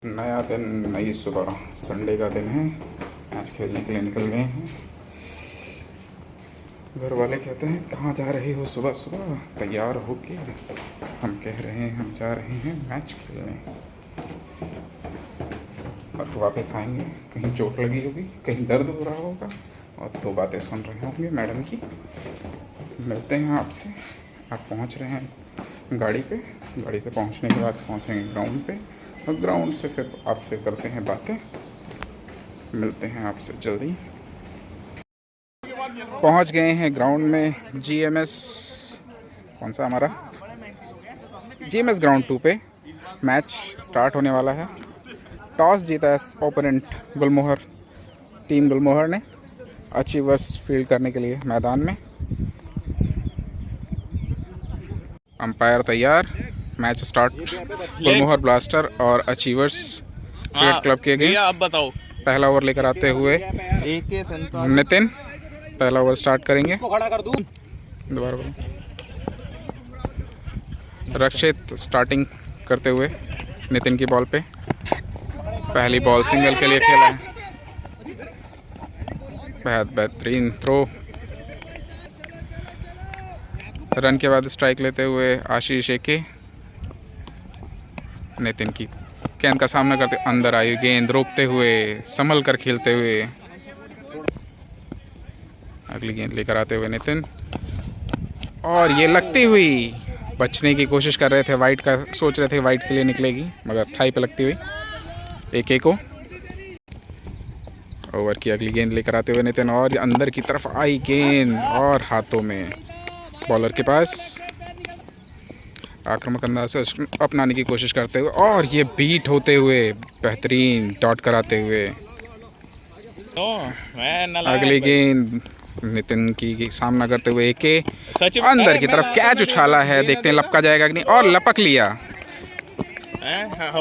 नया दिन, नई सुबह। संडे का दिन है। मैच खेलने के लिए निकल गए हैं। घर वाले कहते हैं कहाँ जा रहे हो सुबह सुबह तैयार हो के। हम कह रहे हैं हम जा रहे हैं मैच खेलने। और वापस आएंगे, कहीं चोट लगी होगी, कहीं दर्द हो रहा होगा और दो बातें सुन रहे होंगे मैडम की। मिलते हैं आपसे। आप पहुंच रहे हैं गाड़ी पे। गाड़ी से पहुंचने के बाद पहुंचेंगे ग्राउंड पे और ग्राउंड से फिर आपसे करते हैं बातें। मिलते हैं आपसे जल्दी। पहुंच गए हैं ग्राउंड में। जीएमएस कौन सा हमारा जीएमएस ग्राउंड 2 पे मैच स्टार्ट होने वाला है। टॉस जीता है ओपोनेंट गुलमोहर, टीम गुलमोहर ने अचीवर्स फील्ड करने के लिए मैदान में। अंपायर तैयार। मैच स्टार्ट गुलमोहर ब्लास्टर और अचीवर्स क्रिकेट क्लब के अगेंस्ट। अब बताओ। पहला ओवर लेकर आते हुए नितिन पहला ओवर स्टार्ट करेंगे। दोबारा बोलो। रक्षित स्टार्टिंग करते हुए नितिन की बॉल पे। पहली बॉल सिंगल के लिए खेला है। बहुत बेहतरीन थ्रो। रन के बाद स्ट्राइक लेते हुए आशीष एके। नितिन की गेंद का सामना करते अंदर आई गेंद रोकते हुए संभल कर खेलते हुए अगली गेंद लेकर आते हुए नितिन, और ये लगती हुई बचने की कोशिश कर रहे थे। वाइट का सोच रहे थे, वाइट के लिए निकलेगी मगर थाई पे लगती हुई एके को। ओवर की अगली गेंद लेकर आते हुए नितिन, और अंदर की तरफ आई गेंद और हाथों में बॉलर के पास। आक्रामक अंदाज से अपनाने की कोशिश करते हुए और ये बीट होते हुए बेहतरीन डॉट कराते हुए अगली गेंद नितिन की सामना करते हुए एके अंदर की तरफ कैच उछाला है। देखते हैं लपका जाएगा कि नहीं, और लपक लिया।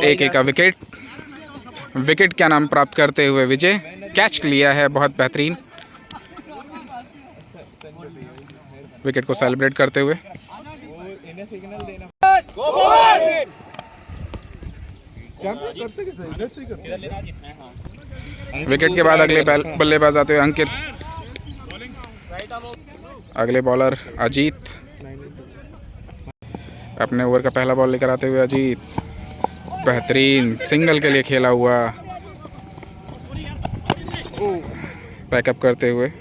एके का विकेट क्या नाम प्राप्त करते हुए विजय कैच लिया है। बहुत बेहतरीन विकेट को सेलिब्रेट करते हुए। विकेट के बाद अगले बल्लेबाज आते हुए अंकित, अगले बॉलर अजीत। अपने ओवर का पहला बॉल लेकर आते हुए अजीत बेहतरीन सिंगल के लिए खेला हुआ बैकअप करते हुए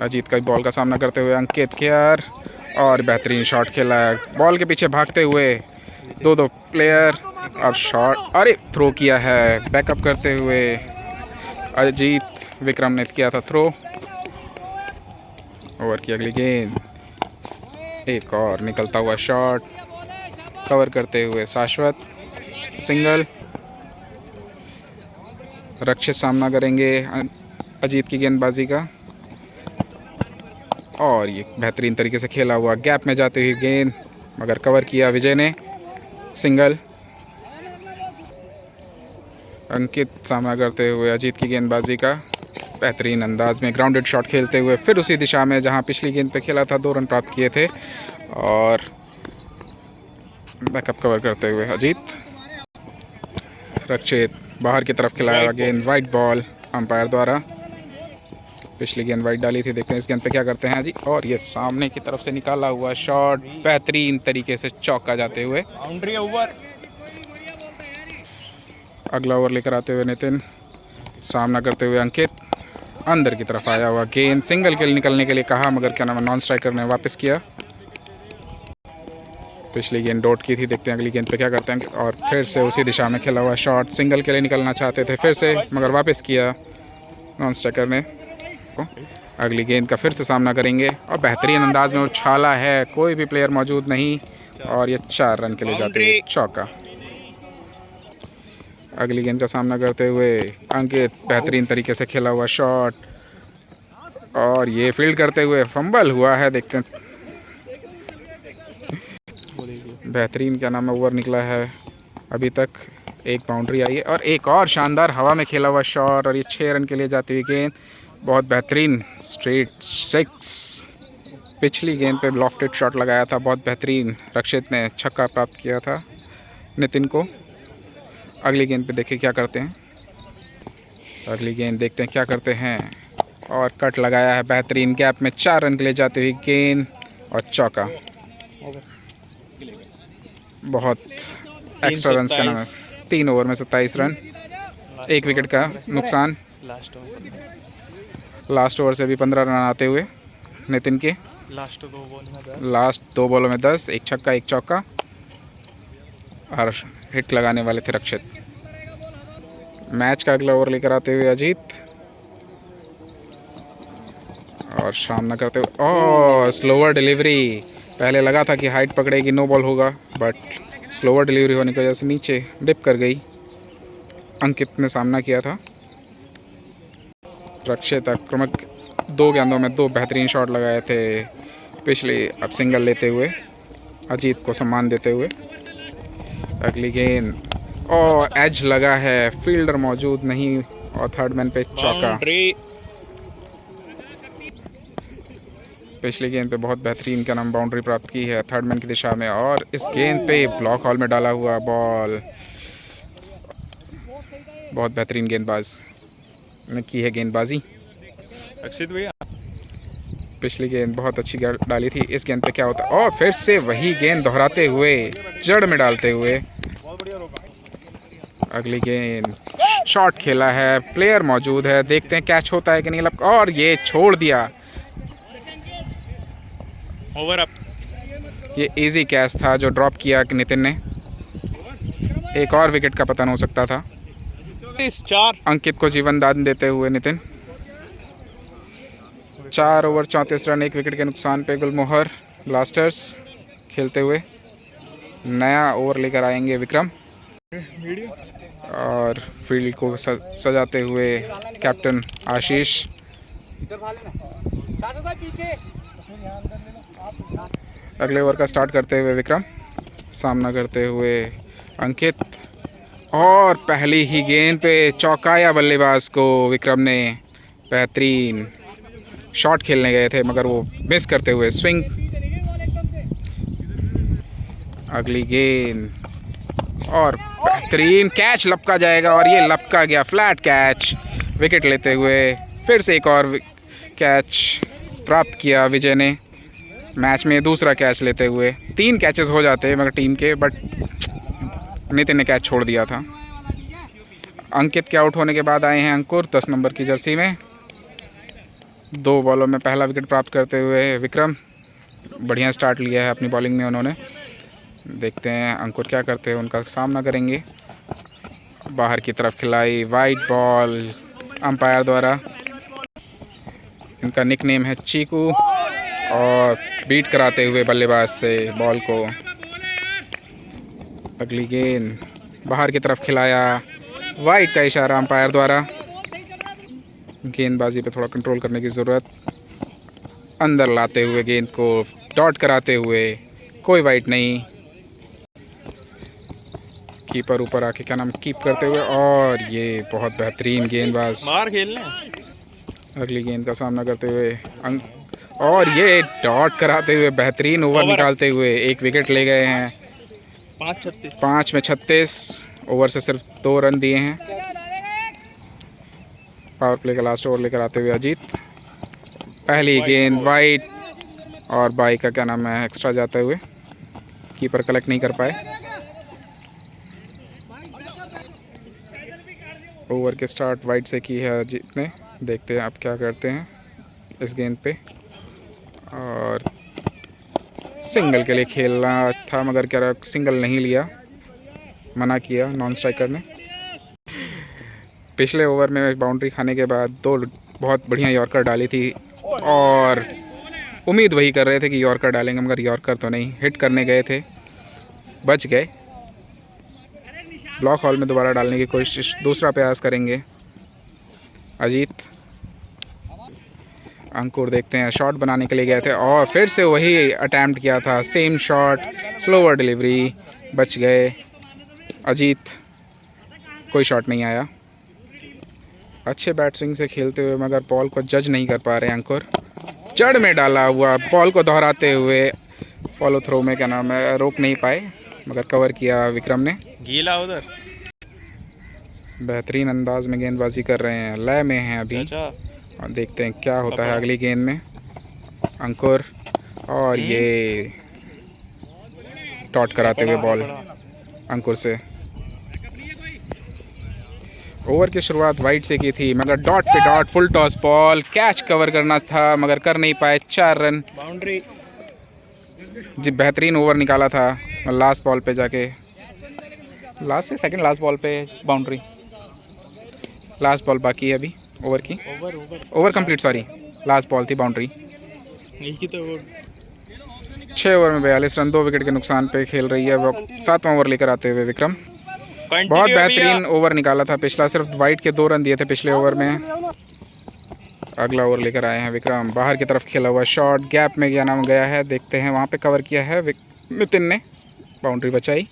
अजीत का बॉल का सामना करते हुए अंकित केयर, और बेहतरीन शॉट खेला है। बॉल के पीछे भागते हुए दो प्लेयर और शॉट, अरे थ्रो किया है बैकअप करते हुए अजीत। विक्रम ने किया था थ्रो। ओवर की अगली गेंद, एक और निकलता हुआ शॉट कवर करते हुए शाश्वत सिंगल। रक्षित सामना करेंगे अजीत की गेंदबाजी का, और ये बेहतरीन तरीके से खेला हुआ गैप में जाती हुई गेंद मगर कवर किया विजय ने सिंगल। अंकित सामना करते हुए अजीत की गेंदबाजी का बेहतरीन अंदाज में ग्राउंडेड शॉट खेलते हुए फिर उसी दिशा में जहां पिछली गेंद पे खेला था। 2 रन प्राप्त किए थे और बैकअप कवर करते हुए अजीत। रक्षित बाहर की तरफ खिलाया हुआ गेंद वाइड बॉल अंपायर द्वारा। पिछली गेंद वाइड डाली थी, देखते हैं इस गेंद पे क्या करते हैं जी। और ये सामने की तरफ से निकाला हुआ शॉट बेहतरीन तरीके से चौका जाते हुए बाउंड्री ओवर। अगला ओवर लेकर आते हुए नितिन, सामना करते हुए अंकित। अंदर की तरफ आया हुआ गेंद सिंगल के लिए निकलने के लिए कहा मगर क्या नाम है नॉन स्ट्राइकर ने वापस किया। पिछली गेंद डॉट की थी, देखते हैं अगली गेंद पे क्या करते हैं। और फिर से उसी दिशा में खेला हुआ शॉट सिंगल के लिए निकलना चाहते थे फिर से मगर वापस किया नॉन स्ट्राइकर ने। अगली गेंद का फिर से सामना करेंगे और बेहतरीन अंदाज में उछाला है, कोई भी प्लेयर मौजूद नहीं, और ये 4 रन के लिए जाते हैं चौका। अगली गेंद का सामना करते हुए अंकित, बेहतरीन तरीके से खेला हुआ शॉट, और ये फील्ड करते हुए फंबल हुआ है। देखते हैं बेहतरीन क्या नाम है ओवर निकला है अभी तक। एक बाउंड्री आई है और एक और शानदार हवा में खेला हुआ शॉट, और ये 6 रन के लिए जाती हुई गेंद बहुत बेहतरीन स्ट्रेट 6। पिछली गेंद पे लॉफ्टेड शॉट लगाया था बहुत बेहतरीन। रक्षित ने छक्का प्राप्त किया था नितिन को। अगली गेंद पे देखिए क्या करते हैं। अगली गेंद देखते हैं क्या करते हैं। और कट लगाया है बेहतरीन गैप में, 4 रन के लिए जाते हुए गेंद और चौका। बहुत एक्स्ट्रा रन का नाम है। 3 ओवर में 27 रन, 1 विकेट का नुकसान। लास्ट ओवर से भी 15 रन आते हुए नितिन के। लास्ट 2 बॉलों में 10, 1 छक्का 1 चौका और हिट लगाने वाले थे रक्षित। मैच का अगला ओवर लेकर आते हुए अजीत और सामना करते हुए और स्लोअर डिलीवरी। पहले लगा था कि हाइट पकड़ेगी, नो बॉल होगा, बट स्लोअर डिलीवरी होने की वजह से नीचे डिप कर गई। अंकित ने सामना किया था। रक्षित आक्रामक 2 गेंदों में 2 बेहतरीन शॉट लगाए थे पिछले, अब सिंगल लेते हुए अजीत को सम्मान देते हुए। अगली गेंद और एज लगा है, फील्डर मौजूद नहीं और थर्ड मैन पे चौका। पिछली गेंद पे बहुत बेहतरीन क्या नाम बाउंड्री प्राप्त की है थर्ड मैन की दिशा में, और इस गेंद पे ब्लॉक हॉल में डाला हुआ बॉल। बहुत बेहतरीन गेंदबाज ने की है गेंदबाजी। अक्षित भैया पिछली गेंद बहुत अच्छी डाली थी। इस गेंद पे क्या होता है, और फिर से वही गेंद दोहराते हुए जड़ में डालते हुए। अगली गेंद शॉट खेला है, प्लेयर मौजूद है, देखते हैं कैच होता है कि नहीं। और ये छोड़ दिया। Over up. ये इजी कैच था जो ड्रॉप किया कि नितिन ने। एक और विकेट का पतन हो सकता था। 4 अंकित को जीवन दान देते हुए नितिन। 4 ओवर 34 रन, 1 विकेट के नुकसान पे गुलमोहर ब्लास्टर्स खेलते हुए। नया ओवर लेकर आएंगे विक्रम और फील्ड को सजाते हुए कैप्टन आशीष। अगले ओवर का स्टार्ट करते हुए विक्रम, सामना करते हुए अंकित, और पहली ही गेंद पे चौकाया बल्लेबाज को। विक्रम ने बेहतरीन शॉट खेलने गए थे मगर वो मिस करते हुए स्विंग। अगली गेंद और बेहतरीन कैच लपका जाएगा, और ये लपका गया, फ्लैट कैच। विकेट लेते हुए फिर से एक और कैच प्राप्त किया विजय ने। मैच में दूसरा कैच लेते हुए 3 कैचेस हो जाते हैं मगर टीम के, बट नितिन ने कैच छोड़ दिया था। अंकित के आउट होने के बाद आए हैं अंकुर 10 नंबर की जर्सी में। 2 बॉलों में पहला विकेट प्राप्त करते हुए विक्रम। बढ़िया स्टार्ट लिया है अपनी बॉलिंग में उन्होंने। देखते हैं अंकुर क्या करते हैं, उनका सामना करेंगे। बाहर की तरफ खिलाई, वाइड बॉल अंपायर द्वारा। इनका निकनेम है चीकू, और बीट कराते हुए बल्लेबाज से बॉल को। अगली गेंद बाहर की तरफ खिलाया, वाइड का इशारा अंपायर द्वारा। गेंदबाजी पे थोड़ा कंट्रोल करने की ज़रूरत। अंदर लाते हुए गेंद को डॉट कराते हुए, कोई वाइड नहीं। कीपर ऊपर आके क्या नाम कीप करते हुए, और ये बहुत बेहतरीन गेंदबाज बाहर खेलने। अगली गेंद का सामना करते हुए और ये डॉट कराते हुए बेहतरीन ओवर निकालते हुए 1 विकेट ले गए हैं। 5 में 36 ओवर से सिर्फ 2 रन दिए हैं। पावर प्ले का लास्ट ओवर लेकर आते हुए अजीत। पहली गेंद वाइड, और बाई का क्या नाम है एक्स्ट्रा जाते हुए कीपर कलेक्ट नहीं कर पाए। ओवर के स्टार्ट वाइड से की है अजीत ने। देखते हैं अब क्या करते हैं इस गेंद पे, और सिंगल के लिए खेलना था मगर क्या सिंगल नहीं लिया, मना किया नॉन स्ट्राइकर ने। पिछले ओवर में बाउंड्री खाने के बाद 2 बहुत बढ़िया यॉर्कर डाली थी, और उम्मीद वही कर रहे थे कि यॉर्कर डालेंगे मगर यॉर्कर तो नहीं, हिट करने गए थे, बच गए। ब्लॉक हॉल में दोबारा डालने की कोशिश, दूसरा प्रयास करेंगे अजीत। अंकुर देखते हैं शॉट बनाने के लिए गए थे और फिर से वही अटैम्प्ट किया था, सेम शॉट, स्लोअर डिलीवरी, बच गए अजीत। कोई शॉट नहीं आया। अच्छे बैट स्विंग से खेलते हुए मगर बॉल को जज नहीं कर पा रहे अंकुर। जड़ में डाला हुआ बॉल को दोहराते हुए फॉलो थ्रो में क्या नाम है रोक नहीं पाए, मगर कवर किया विक्रम ने। गीला उधर बेहतरीन अंदाज में गेंदबाजी कर रहे हैं, लय में हैं अभी। अच्छा और देखते हैं क्या होता है अगली गेंद में। अंकुर और ये डॉट कराते हुए बॉल अंकुर से। ओवर की शुरुआत वाइड से की थी मगर डॉट पे dot, full toss ball, catch cover करना था मगर कर नहीं पाए। 4 रन। बाउंड्री। जी बेहतरीन ओवर निकाला था। लास्ट बॉल पे जाके, लास्ट से सेकंड लास्ट बॉल पे बाउंड्री। लास्ट बॉल बाकी है अभी ओवर की। Over complete, sorry, last ball थी बाउंड्री। यही तो 6 ओवर में 42 रन, 2 विकेट के नुकसान पे खेल रही है वो। 7वां ओवर लेकर आते हुए विक्रम। बहुत बेहतरीन ओवर निकाला था पिछला, सिर्फ वाइड के 2 रन दिए थे पिछले ओवर में। अगला ओवर लेकर आए हैं विक्रम। बाहर की तरफ खेला हुआ शॉट, गैप में क्या नाम गया है, देखते हैं। वहाँ पे कवर किया है नितिन ने, बाउंड्री बचाई।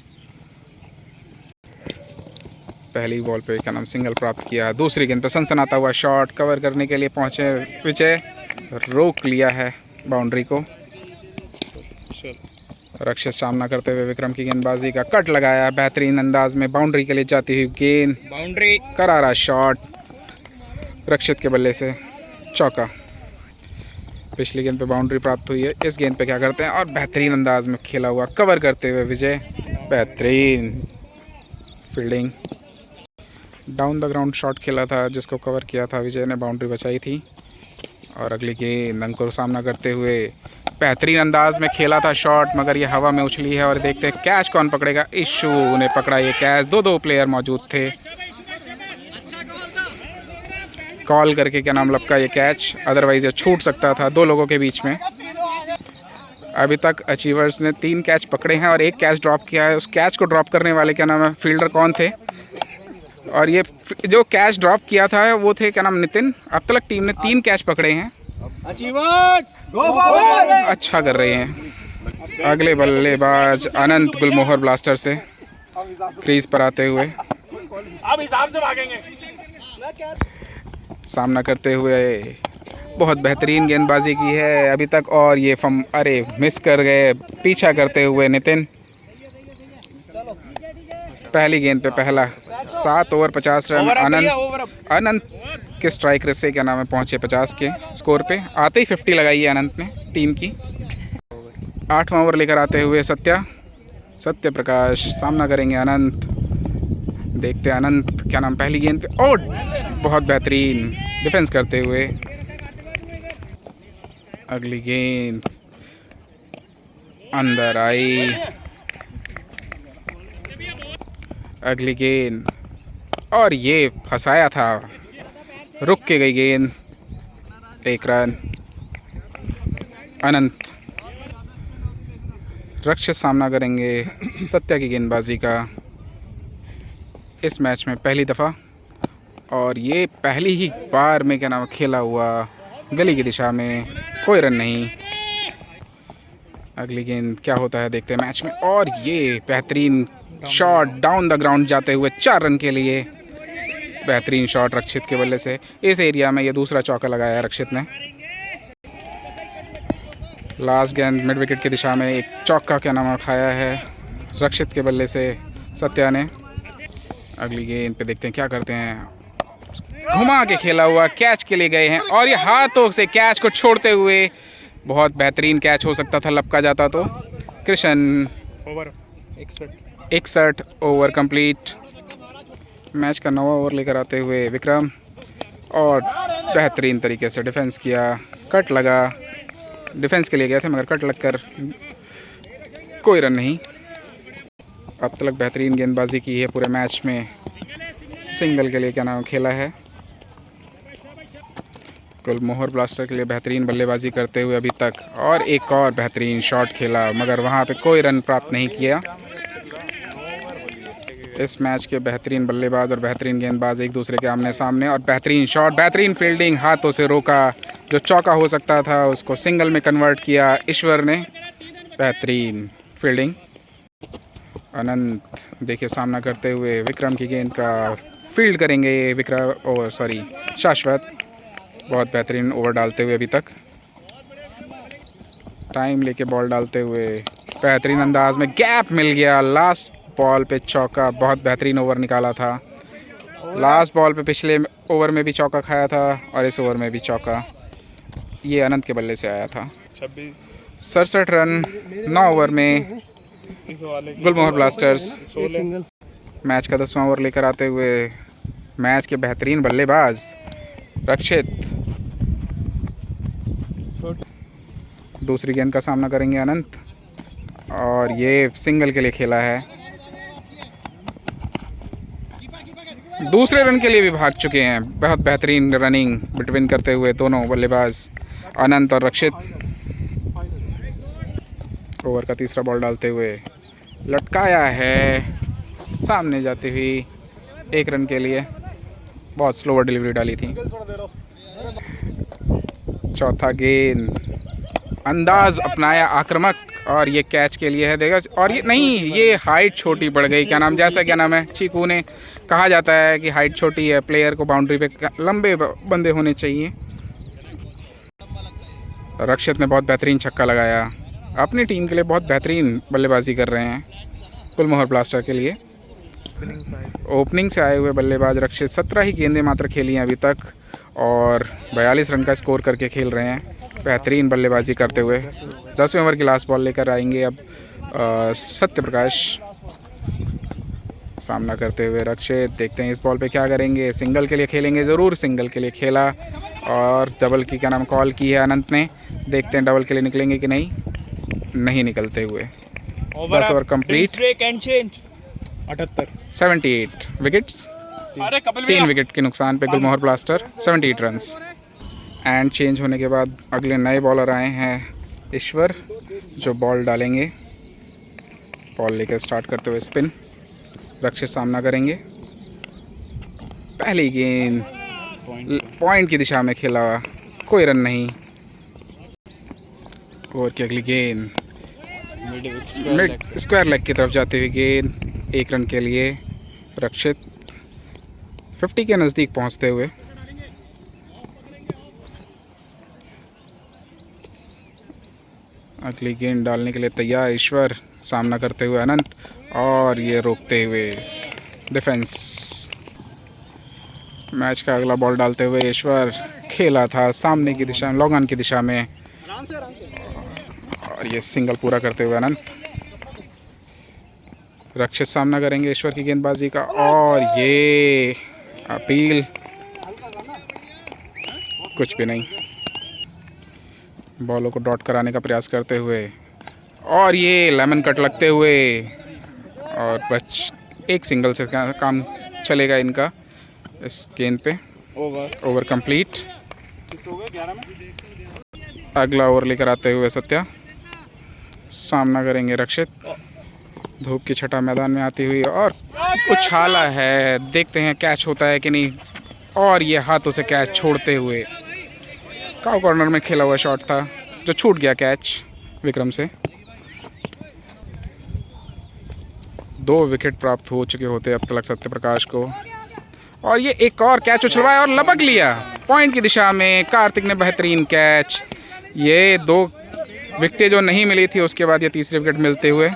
पहली बॉल पे क्या नाम सिंगल प्राप्त किया। दूसरी गेंद पे सनसनाता हुआ शॉट, कवर करने के लिए पहुँचे विजय, रोक लिया है बाउंड्री को। रक्षित सामना करते हुए विक्रम की गेंदबाजी का कट लगाया बेहतरीन अंदाज में, बाउंड्री के लिए जाती हुई गेंद, बाउंड्री। करारा शॉट, रक्षित के बल्ले से चौका। पिछली गेंद पे बाउंड्री प्राप्त हुई है, इस गेंद पे क्या करते हैं और बेहतरीन अंदाज में खेला हुआ, कवर करते हुए विजय, बेहतरीन fielding. Down the ground shot खेला था जिसको कवर किया था विजय ने, बाउंड्री बचाई थी। और अगली गेंद अंकुर सामना करते हुए बेहतरीन अंदाज में खेला था शॉट मगर ये हवा में उछली है। और देखते हैं कैच कौन पकड़ेगा। इशू ने पकड़ा ये कैच, 2 प्लेयर मौजूद थे। कॉल करके क्या नाम लपका ये कैच, अदरवाइज ये छूट सकता था 2 लोगों के बीच में। अभी तक अचीवर्स ने 3 कैच पकड़े हैं और 1 कैच ड्रॉप किया है। उस कैच को ड्रॉप करने वाले क्या नाम है, फील्डर कौन थे, और ये जो कैच ड्रॉप किया था वो थे क्या नाम नितिन। अब तक टीम ने 3 कैच पकड़े हैं। अच्छा कर रहे हैं। अगले बल्लेबाज अनंत गुलमोहर ब्लास्टर से क्रीज पर आते हुए अब हिसाब से भागेंगे। सामना करते हुए बहुत बेहतरीन गेंदबाजी की है अभी तक। और ये अरे मिस कर गए, पीछा करते हुए नितिन। पहली गेंद पे पहला, 7 ओवर 50 रन। अनंत के स्ट्राइक रेट से क्या नाम है पहुंचे 50 के स्कोर पे। आते ही 50 लगाई है अनंत ने टीम की। 8वां ओवर लेकर आते हुए सत्य प्रकाश सामना करेंगे अनंत। देखते हैं अनंत क्या नाम पहली गेंद पे, और बहुत बेहतरीन डिफेंस करते हुए। अगली गेंद अंदर आई। अगली गेंद, और ये फंसाया था, रुक के गई गेंद, 1 रन। अनंत रक्षित सामना करेंगे सत्या की गेंदबाजी का इस मैच में पहली दफ़ा। और ये पहली ही बार में क्या नाम खेला हुआ गली की दिशा में, कोई रन नहीं। अगली गेंद क्या होता है देखते हैं मैच में। और ये बेहतरीन शॉट डाउन द ग्राउंड जाते हुए 4 रन के लिए। बेहतरीन शॉट रक्षित के बल्ले से। इस एरिया में ये दूसरा चौका लगाया है रक्षित ने। लास्ट गेंद मिड विकेट की दिशा में एक चौका क्या नाम खाया है रक्षित के बल्ले से सत्या ने। अगली गेंद पे देखते हैं क्या करते हैं, घुमा के खेला हुआ कैच के लिए गए हैं और ये हाथों से कैच को छोड़ते हुए, बहुत बेहतरीन कैच हो सकता था लपका जाता तो। Krishna over 61 over complete. Match का 9वां ओवर लेकर आते हुए विक्रम, और बेहतरीन तरीके से डिफेंस किया, कट लगा, डिफेंस के लिए गए थे मगर कट लगकर कोई रन नहीं। अब तक बेहतरीन गेंदबाजी की है पूरे मैच में, सिंगल के लिए क्या नाम खेला है। गुलमोहर ब्लास्टर के लिए बेहतरीन बल्लेबाजी करते हुए अभी तक, और एक और बेहतरीन शॉट खेला मगर वहाँ पे कोई रन प्राप्त नहीं किया। इस मैच के बेहतरीन बल्लेबाज और बेहतरीन गेंदबाज एक दूसरे के आमने सामने, और बेहतरीन शॉट, बेहतरीन फील्डिंग, हाथों से रोका, जो चौका हो सकता था उसको सिंगल में कन्वर्ट किया ईश्वर ने। बेहतरीन फील्डिंग। अनंत देखिए सामना करते हुए विक्रम की गेंद का फील्ड करेंगे शाश्वत। बहुत बेहतरीन ओवर डालते हुए अभी तक, टाइम लेके बॉल डालते हुए बेहतरीन अंदाज में, गैप मिल गया, लास्ट बॉल पे चौका, बहुत बेहतरीन ओवर निकाला था। लास्ट बॉल पे पिछले ओवर में भी चौका खाया था और इस ओवर में भी चौका ये अनंत के बल्ले से आया था। 26 67 रन 9 ओवर में इस वाले गुलमोहर ब्लास्टर्स 16 मैच का 10वां ओवर लेकर आते हुए मैच के बेहतरीन बल्लेबाज रक्षित दूसरी गेंद का सामना करेंगे अनंत और ये सिंगल के लिए खेला है। दूसरे रन के लिए भी भाग चुके हैं। बहुत बेहतरीन रनिंग बिटवीन करते हुए दोनों बल्लेबाज अनंत और रक्षित। ओवर का तीसरा बॉल डालते हुए लटकाया है सामने जाती हुई 1 रन के लिए। बहुत स्लोवर डिलीवरी डाली थी। चौथा गेंद अंदाज अपनाया आक्रामक और ये कैच के लिए है देगा। और ये नहीं, ये हाइट छोटी पड़ गई। क्या नाम है चीकू ने कहा जाता है कि हाइट छोटी है, प्लेयर को बाउंड्री पे लंबे बंदे होने चाहिए। रक्षित ने बहुत बेहतरीन छक्का लगाया। अपनी टीम के लिए बहुत बेहतरीन बल्लेबाजी कर रहे हैं गुलमोहर ब्लास्टर के लिए। ओपनिंग से आए हुए बल्लेबाज रक्षित 17 ही गेंदें मात्र खेली हैं अभी तक और 42 रन का स्कोर करके खेल रहे हैं। बेहतरीन बल्लेबाजी करते हुए 10वें ओवर की लास्ट बॉल लेकर आएंगे अब सत्य प्रकाश। सामना करते हुए रक्षित, देखते हैं इस बॉल पे क्या करेंगे। सिंगल के लिए खेलेंगे, ज़रूर सिंगल के लिए खेला और डबल की कॉल की है अनंत ने। देखते हैं डबल के लिए निकलेंगे कि नहीं निकलते हुए। 10 ओवर कंप्लीट। 78 विकेट्स, 3 विकेट के नुकसान पे गुलमोहर ब्लास्टर 78 रन्स। एंड चेंज होने के बाद अगले नए बॉलर आए हैं ईश्वर, जो बॉल डालेंगे। बॉल लेकर स्टार्ट करते हुए स्पिन। रक्षित सामना करेंगे। पहली गेंद पॉइंट की दिशा में खेला, कोई रन नहीं। ओवर की अगली गेंद मिड स्क्वायर लेग की तरफ जाती हुई गेंद, 1 रन के लिए रक्षित 50 के नज़दीक पहुंचते हुए। अगली गेंद डालने के लिए तैयार ईश्वर, सामना करते हुए अनंत और ये रोकते हुए डिफेंस। मैच का अगला बॉल डालते हुए ईश्वर खेला था सामने की दिशा में, लॉन्ग ऑन की दिशा में और ये सिंगल पूरा करते हुए अनंत। रक्षित सामना करेंगे ईश्वर की गेंदबाजी का और ये अपील कुछ भी नहीं। बॉलों को डॉट कराने का प्रयास करते हुए और ये लेमन कट लगते हुए और बस एक सिंगल से काम चलेगा इनका इस गेंद पे। Over complete. अगला ओवर लेकर आते हुए सत्या, सामना करेंगे रक्षित। धूप की छटा मैदान में आती हुई और उछाला है, देखते हैं कैच होता है कि नहीं। और ये हाथों से कैच छोड़ते हुए, काउ कॉर्नर में खेला हुआ शॉट था जो छूट गया कैच विक्रम से। 2 विकेट प्राप्त हो चुके होते अब तक सत्य प्रकाश को। और ये एक और कैच उछलवाया और लपक लिया पॉइंट की दिशा में। कार्तिक ने बेहतरीन कैच। ये 2 विकेटें जो नहीं मिली थी उसके बाद ये तीसरी विकेट मिलते हुए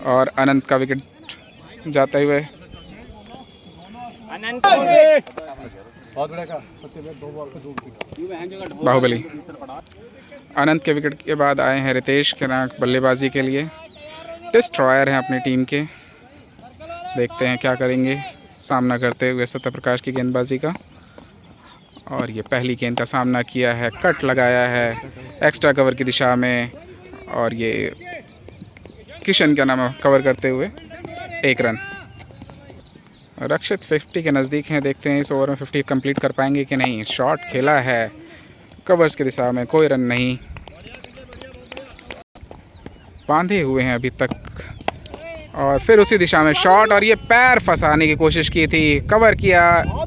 और अनंत का विकेट जाते हुए। बाहुबली। अनंत के विकेट के बाद आए हैं रितेश खन्ना बल्लेबाजी के लिए। डिस्ट्रॉयर हैं अपनी टीम के। देखते हैं क्या करेंगे सामना करते हुए सत्य प्रकाश की गेंदबाजी का। और ये पहली गेंद का सामना किया है, कट लगाया है एक्स्ट्रा कवर की दिशा में और ये किशन का नाम कवर करते हुए 1 रन। रक्षित 50 के नज़दीक हैं। देखते हैं इस ओवर में 50 कंप्लीट कर पाएंगे कि नहीं। शॉट खेला है कवर्स की दिशा में, कोई रन नहीं। बांधे हुए हैं अभी तक और फिर उसी दिशा में शॉट और ये पैर फंसाने की कोशिश की थी, कवर किया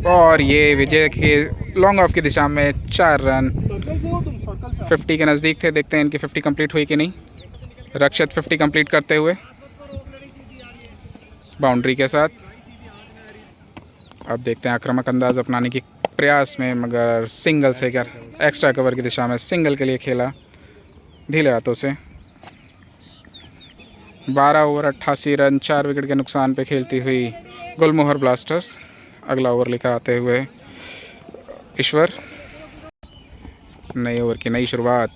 और ये विजय के लॉन्ग ऑफ की दिशा में 4 रन। 50 के नज़दीक थे। देखते हैं इनकी 50 कंप्लीट हुई कि नहीं। रक्षित 50 कंप्लीट करते हुए बाउंड्री के साथ। अब देखते हैं आक्रामक अंदाज अपनाने की प्रयास में, मगर सिंगल से क्या एक्स्ट्रा कवर की दिशा में सिंगल के लिए खेला ढीले हाथों से। 12 ओवर 88 रन 4 विकेट के नुकसान पे खेलती हुई गुलमोहर ब्लास्टर्स। अगला ओवर लेकर आते हुए ईश्वर। नए ओवर की नई शुरुआत।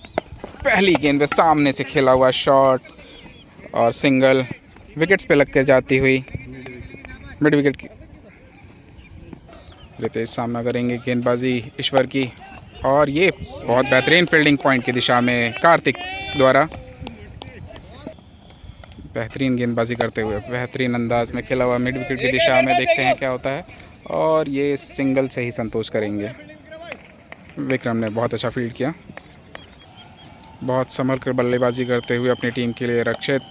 पहली गेंद पे सामने से खेला हुआ शॉट और सिंगल, विकेट्स पे लग कर जाती हुई मिड विकेट की। रितेश सामना करेंगे गेंदबाजी ईश्वर की, और ये बहुत बेहतरीन फील्डिंग पॉइंट की दिशा में कार्तिक द्वारा बेहतरीन गेंदबाजी करते हुए बेहतरीन अंदाज में खेला हुआ मिड विकेट की दिशा में। देखते हैं क्या होता है, और ये सिंगल से ही संतोष करेंगे। विक्रम ने बहुत अच्छा फील्ड किया, बहुत संभल कर बल्लेबाजी करते हुए अपनी टीम के लिए रक्षित,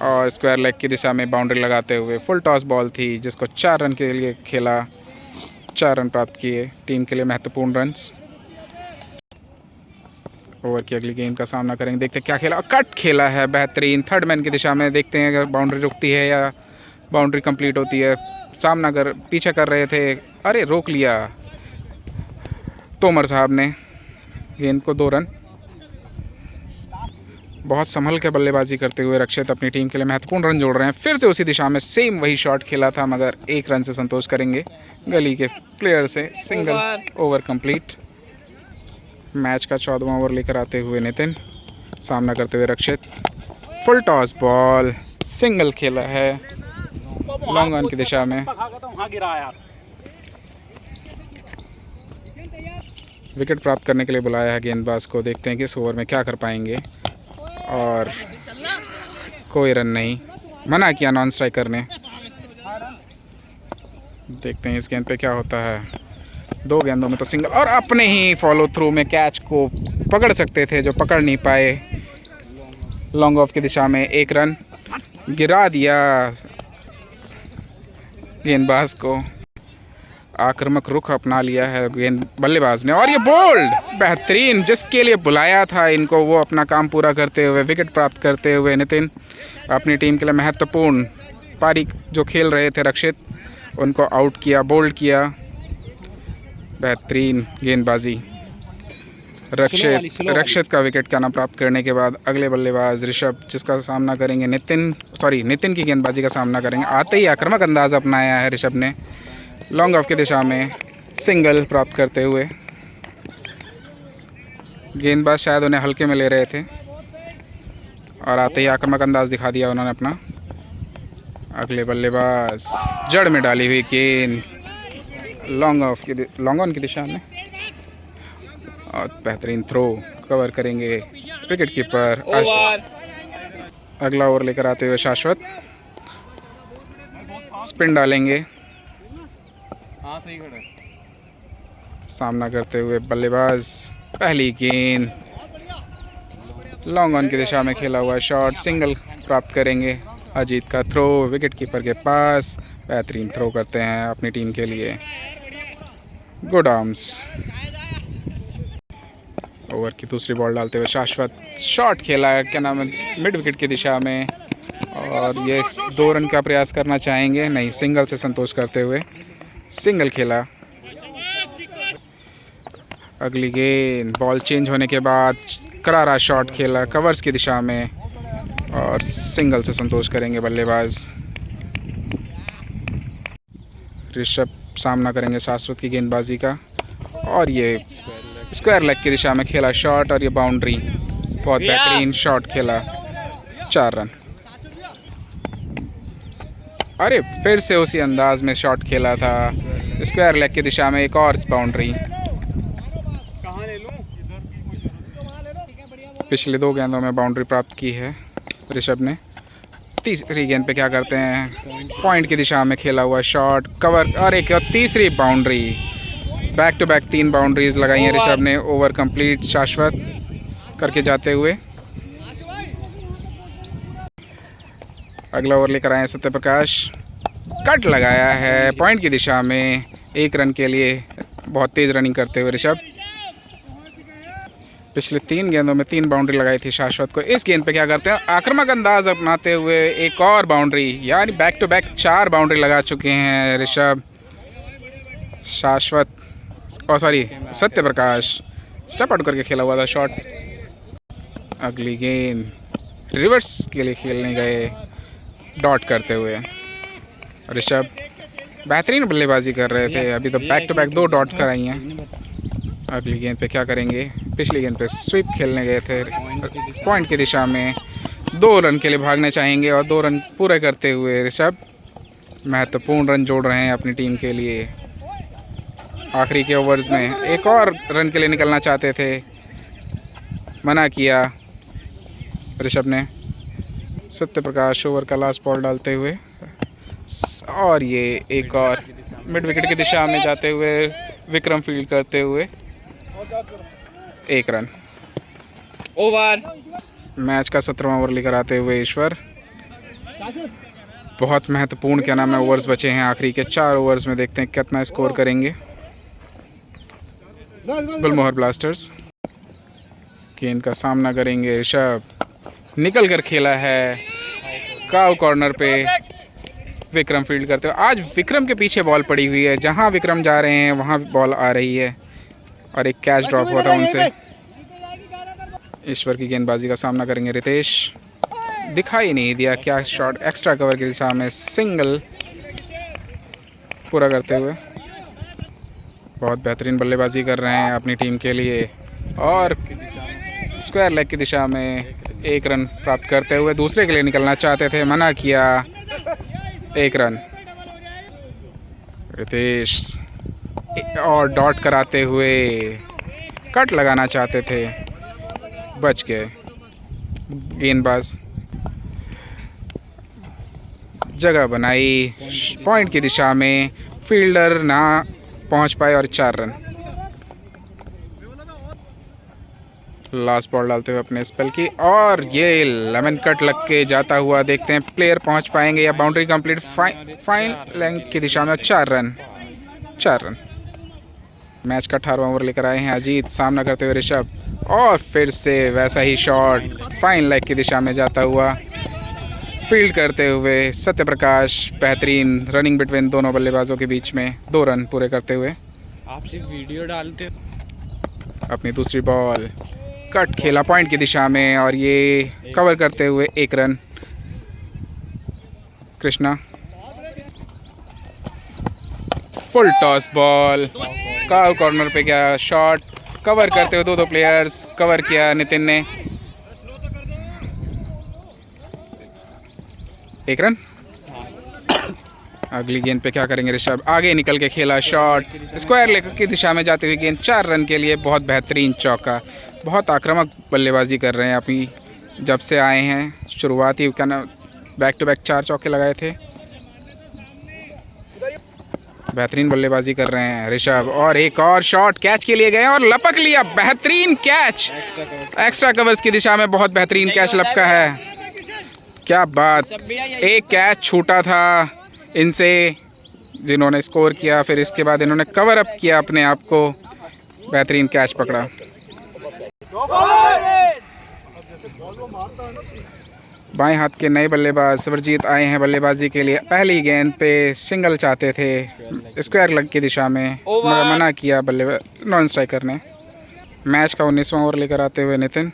और स्क्वायर लेग की दिशा में बाउंड्री लगाते हुए फुल टॉस बॉल थी जिसको 4 रन के लिए खेला। 4 रन प्राप्त किए, टीम के लिए महत्वपूर्ण रन्स। ओवर की अगली गेंद का सामना करेंगे, देखते हैं क्या खेला। कट खेला है बेहतरीन थर्ड मैन की दिशा में। देखते हैं अगर बाउंड्री रुकती है या बाउंड्री कंप्लीट होती है। सामना कर पीछे कर रहे थे, अरे रोक लिया तोमर साहब ने गेंद को। 2 रन। बहुत संभल के बल्लेबाजी करते हुए रक्षित अपनी टीम के लिए महत्वपूर्ण रन जोड़ रहे हैं। फिर से उसी दिशा में सेम वही शॉट खेला था, मगर 1 रन से संतोष करेंगे गली के प्लेयर से। Single, over complete. मैच का 14वां ओवर लेकर आते हुए नितिन सामना करते हुए रक्षित। फुल टॉस बॉल, सिंगल खेला है लॉन्ग ऑन की दिशा में। विकेट प्राप्त करने के लिए बुलाया है गेंदबाज को। देखते हैं कि इस ओवर में क्या कर पाएंगे, और कोई रन नहीं, मना किया नॉन स्ट्राइकर ने। देखते हैं इस गेंद पे क्या होता है। 2 गेंदों में तो सिंगल, और अपने ही फॉलो थ्रू में कैच को पकड़ सकते थे जो पकड़ नहीं पाए। लॉन्ग ऑफ की दिशा में 1 रन, गिरा दिया गेंदबाज को। आक्रामक रुख अपना लिया है गेंद बल्लेबाज ने, और ये बोल्ड बेहतरीन, जिसके लिए बुलाया था इनको वो अपना काम पूरा करते हुए विकेट प्राप्त करते हुए नितिन अपनी टीम के लिए महत्वपूर्ण पारी जो खेल रहे थे रक्षित, उनको आउट किया, बोल्ड किया। बेहतरीन गेंदबाजी रक्षित का विकेट का नाम प्राप्त करने के बाद अगले बल्लेबाज ऋषभ, जिसका सामना करेंगे नितिन की गेंदबाजी का सामना करेंगे। आते ही आक्रामक अंदाज अपनाया है ऋषभ ने। लॉन्ग ऑफ की दिशा में सिंगल प्राप्त करते हुए। गेंदबाज शायद उन्हें हल्के में ले रहे थे, और आते ही आक्रामक अंदाज दिखा दिया उन्होंने अपना। अगले बल्लेबाज जड़ में डाली हुई गेंद लॉन्ग ऑन की दिशा में, और बेहतरीन थ्रो कवर करेंगे विकेट कीपर। अगला ओवर लेकर आते हुए शाश्वत स्पिन डालेंगे। सामना करते हुए बल्लेबाज, पहली गेंद लॉन्ग ऑन की दिशा में खेला हुआ शॉट, सिंगल प्राप्त करेंगे। अजीत का थ्रो विकेट कीपर के पास, बेहतरीन थ्रो करते हैं अपनी टीम के लिए। Good arms. ओवर की दूसरी बॉल डालते हुए शाश्वत शॉट खेला है, क्या नाम है, मिड विकेट की दिशा में, और ये 2 रन का प्रयास करना चाहेंगे, नहीं, सिंगल से संतोष करते हुए सिंगल खेला। अगली गेंद बॉल चेंज होने के बाद करारा शॉट खेला कवर्स की दिशा में, और सिंगल से संतोष करेंगे बल्लेबाज। ऋषभ सामना करेंगे शाश्वत की गेंदबाजी का, और ये स्क्वायर लेग की दिशा में खेला शॉट, और ये बाउंड्री, बहुत बेहतरीन शॉट खेला। 4 रन। अरे फिर से उसी अंदाज में शॉट खेला था, स्क्वायर लेग की दिशा में, एक और बाउंड्री। पिछले 2 गेंदों में बाउंड्री प्राप्त की है ऋषभ ने। तीसरी गेंद पे क्या करते हैं, पॉइंट की दिशा में खेला हुआ शॉट कवर, और एक और तीसरी boundary. Back to back 3 boundaries लगाई हैं ऋषभ ने। ओवर कंप्लीट शाश्वत करके जाते हुए। अगला ओवर लेकर आए सत्यप्रकाश, कट लगाया है पॉइंट की दिशा में 1 रन के लिए। बहुत तेज़ रनिंग करते हुए ऋषभ। पिछले 3 गेंदों में 3 बाउंड्री लगाई थी शाश्वत को। इस गेंद पे क्या करते हैं, आक्रामक अंदाज अपनाते हुए एक और बाउंड्री, यानी बैक टू बैक 4 बाउंड्री लगा चुके हैं ऋषभ। शाश्वत सत्यप्रकाश स्टेप आउट करके खेला हुआ था शॉट। अगली गेंद रिवर्स के लिए खेलने गए डॉट करते हुए। ऋषभ बेहतरीन बल्लेबाजी कर रहे थे, अभी तो बैक टू बैक 2 डॉट कराई हैं। अगली गेंद पे क्या करेंगे, पिछली गेंद पे स्वीप खेलने गए थे पॉइंट की दिशा में, 2 रन के लिए भागने चाहेंगे और 2 रन पूरे करते हुए ऋषभ महत्वपूर्ण रन जोड़ रहे हैं अपनी टीम के लिए। आखिरी के ओवर्स में एक और रन के लिए निकलना चाहते थे, मना किया ऋषभ ने। सत्य प्रकाश ओवर का लास्ट बॉल डालते हुए और ये एक और मिड विकेट की दिशा में जाते हुए विक्रम फील्ड करते हुए 1 रन। ओवर। मैच का 17वां ओवर लेकर आते हुए ईश्वर। बहुत महत्वपूर्ण क्या नाम है ओवर्स बचे हैं आखिरी के 4 ओवर्स में, देखते हैं कितना स्कोर करेंगे गुलमोहर ब्लास्टर्स। गेंद का सामना करेंगे ऋषभ, निकल कर खेला है काउ कॉर्नर पे, विक्रम फील्ड करते हुए। आज विक्रम के पीछे बॉल पड़ी हुई है, जहां विक्रम जा रहे हैं वहां बॉल आ रही है और एक कैच ड्रॉप हुआ था उनसे। ईश्वर की गेंदबाजी का सामना करेंगे रितेश, दिखाई नहीं दिया क्या शॉट, एक्स्ट्रा कवर की दिशा में सिंगल पूरा करते हुए। बहुत बेहतरीन बल्लेबाजी कर रहे हैं अपनी टीम के लिए और स्क्वायर लेग की दिशा में 1 रन प्राप्त करते हुए दूसरे के लिए निकलना चाहते थे, मना किया। 1 रन। रितेश और डॉट कराते हुए कट लगाना चाहते थे, बच गए। गेंदबाज जगह बनाई पॉइंट की दिशा में, फील्डर ना पहुंच पाए और 4 रन। लास्ट बॉल डालते हुए अपने स्पेल की और ये लेमन कट लग के जाता हुआ, देखते हैं प्लेयर पहुंच पाएंगे या बाउंड्री कंप्लीट। फाइन लेंथ की दिशा में 4 रन। मैच का 18वां ओवर लेकर आए हैं अजीत, सामना करते हुए ऋषभ और फिर से वैसा ही शॉट फाइन लेग की दिशा में जाता हुआ, फील्ड करते हुए सत्य प्रकाश। बेहतरीन रनिंग बिटवीन दोनों बल्लेबाजों के बीच में 2 रन पूरे करते हुए। आप सिर्फ वीडियो डालते अपनी दूसरी बॉल कट खेला पॉइंट की दिशा में और ये कवर करते हुए 1 run. Krishna full toss ball, cow corner पे गया शॉट, कवर करते हुए 2 प्लेयर्स कवर किया नितिन ने। 1 रन। अगली गेंद पे क्या करेंगे ऋषभ, आगे निकल के खेला शॉट, स्क्वायर लेग की दिशा में जाती हुई गेंद 4 रन के लिए। बहुत बेहतरीन चौका, बहुत आक्रामक बल्लेबाजी कर रहे हैं अभी जब से आए हैं। शुरुआती क्या ना बैक टू बैक 4 चौके लगाए थे। बेहतरीन बल्लेबाजी कर रहे हैं ऋषभ और एक और शॉट कैच के लिए गए और लपक लिया। बेहतरीन कैच, एक्स्ट्रा कवर्स की दिशा में बहुत बेहतरीन कैच लपका है। क्या बात, एक कैच छूटा था इनसे जिन्होंने स्कोर किया, फिर इसके बाद इन्होंने कवर अप किया अपने आप को, बेहतरीन कैच पकड़ा। बाएं हाथ के नए बल्लेबाज सवरजीत आए हैं बल्लेबाजी के लिए। पहली गेंद पे सिंगल चाहते थे स्क्वायर लेग की दिशा में, मगर मना किया बल्लेबाज नॉन स्ट्राइकर ने। मैच का 19वां ओवर लेकर आते हुए नितिन,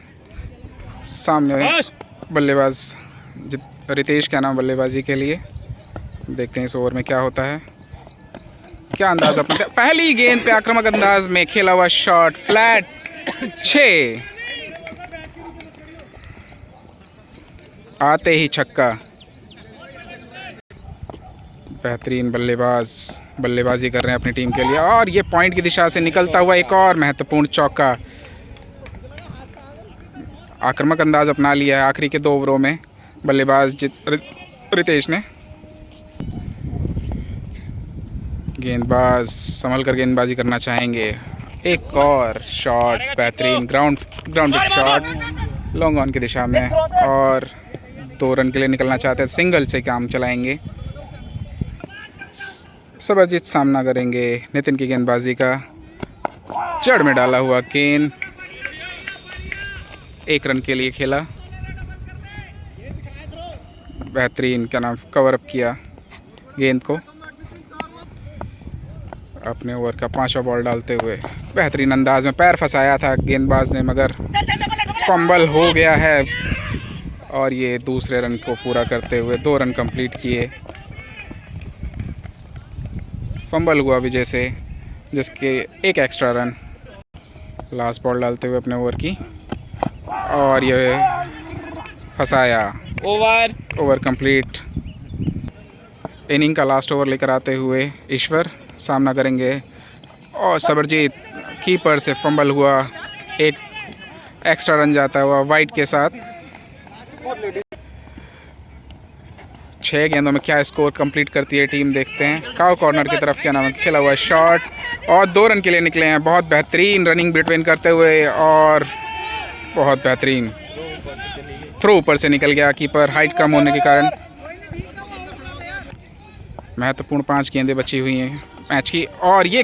सामने बल्लेबाज रितेश क्या नाम बल्लेबाजी के लिए। देखते हैं इस ओवर में क्या होता है, क्या अंदाज अपना। पहली गेंद पे आक्रामक अंदाज में खेला हुआ शॉट, फ्लैट 6, आते ही छक्का। बेहतरीन बल्लेबाजी कर रहे हैं अपनी टीम के लिए और ये पॉइंट की दिशा से निकलता हुआ एक और महत्वपूर्ण चौका। आक्रामक अंदाज अपना लिया है आखिरी के 2 ओवरों में बल्लेबाज रितेश ने। गेंदबाज संभल कर गेंदबाजी करना चाहेंगे। एक और शॉट, बेहतरीन ग्राउंड शॉट लॉन्ग ऑन की दिशा में और 2 रन के लिए निकलना चाहते हैं। सिंगल से काम चलाएंगे। सवरजीत सामना करेंगे नितिन की गेंदबाजी का, जड़ में डाला हुआ गेंद 1 रन के लिए खेला। बेहतरीन क्या नाम कवर अप किया गेंद को। अपने ओवर का 5वां बॉल डालते हुए बेहतरीन अंदाज में पैर फंसाया था गेंदबाज ने, मगर फंबल हो गया है और ये दूसरे रन को पूरा करते हुए 2 रन कंप्लीट किए। फंबल हुआ विजय से, जिसके एक एक्स्ट्रा रन। लास्ट बॉल डालते हुए अपने ओवर की, और ये फंसाया। Over complete. इनिंग का लास्ट ओवर लेकर आते हुए ईश्वर सामना करेंगे, और सबरजीत कीपर से फंबल हुआ, एक एक्स्ट्रा रन जाता हुआ वाइड के साथ। 6 गेंदों में क्या स्कोर कंप्लीट करती है टीम, देखते हैं। काउ कॉर्नर की तरफ क्या नाम है, खेला हुआ शॉट, और 2 रन के लिए निकले हैं। बहुत बेहतरीन रनिंग बिटवीन करते हुए, और बहुत बेहतरीन थ्रो ऊपर से निकल गया, कीपर हाइट कम होने के कारण। महत्वपूर्ण 5 गेंदें बची हुई हैं मैच की, और ये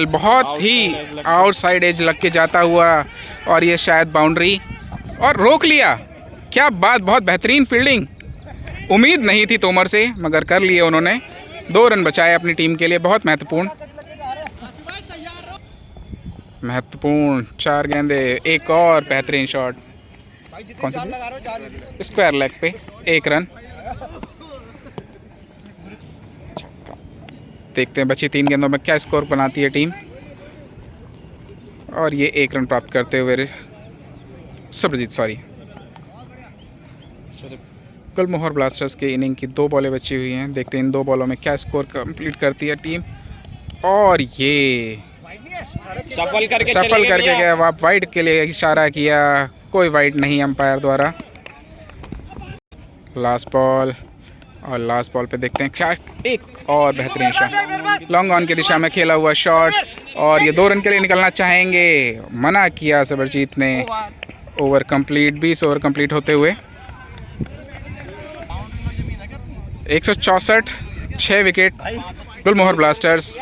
बहुत ही आउटसाइड एज लग के जाता हुआ, और ये शायद बाउंड्री, और रोक लिया। क्या बात, बहुत बेहतरीन फील्डिंग। उम्मीद नहीं थी तोमर से, मगर कर लिए उन्होंने। 2 रन बचाए अपनी टीम के लिए, बहुत महत्वपूर्ण। 4 गेंदे, एक और बेहतरीन शॉट। कौन सा स्क्वायर लेग पे 1 रन। देखते हैं बची 3 गेंदों में क्या स्कोर बनाती है टीम, और ये 1 रन प्राप्त करते हुए सबरजीत गुलमोहर ब्लास्टर्स के इनिंग की 2 बॉलें बची हुई हैं। देखते हैं इन 2 बॉलों में क्या स्कोर कंप्लीट करती है टीम, और ये सफल करके गया। आप वाइड के लिए इशारा किया, कोई वाइड नहीं अंपायर द्वारा। लास्ट बॉल, और लास्ट बॉल पे देखते हैं क्या एक और बेहतरीन शॉट, लॉन्ग ऑन की दिशा में खेला हुआ शॉट, और ये 2 रन के लिए निकलना चाहेंगे, मना किया सबरजीत ने। ओवर कंप्लीट, 20 ओवर कंप्लीट होते हुए 164, 6 विकेट गुलमोहर ब्लास्टर्स।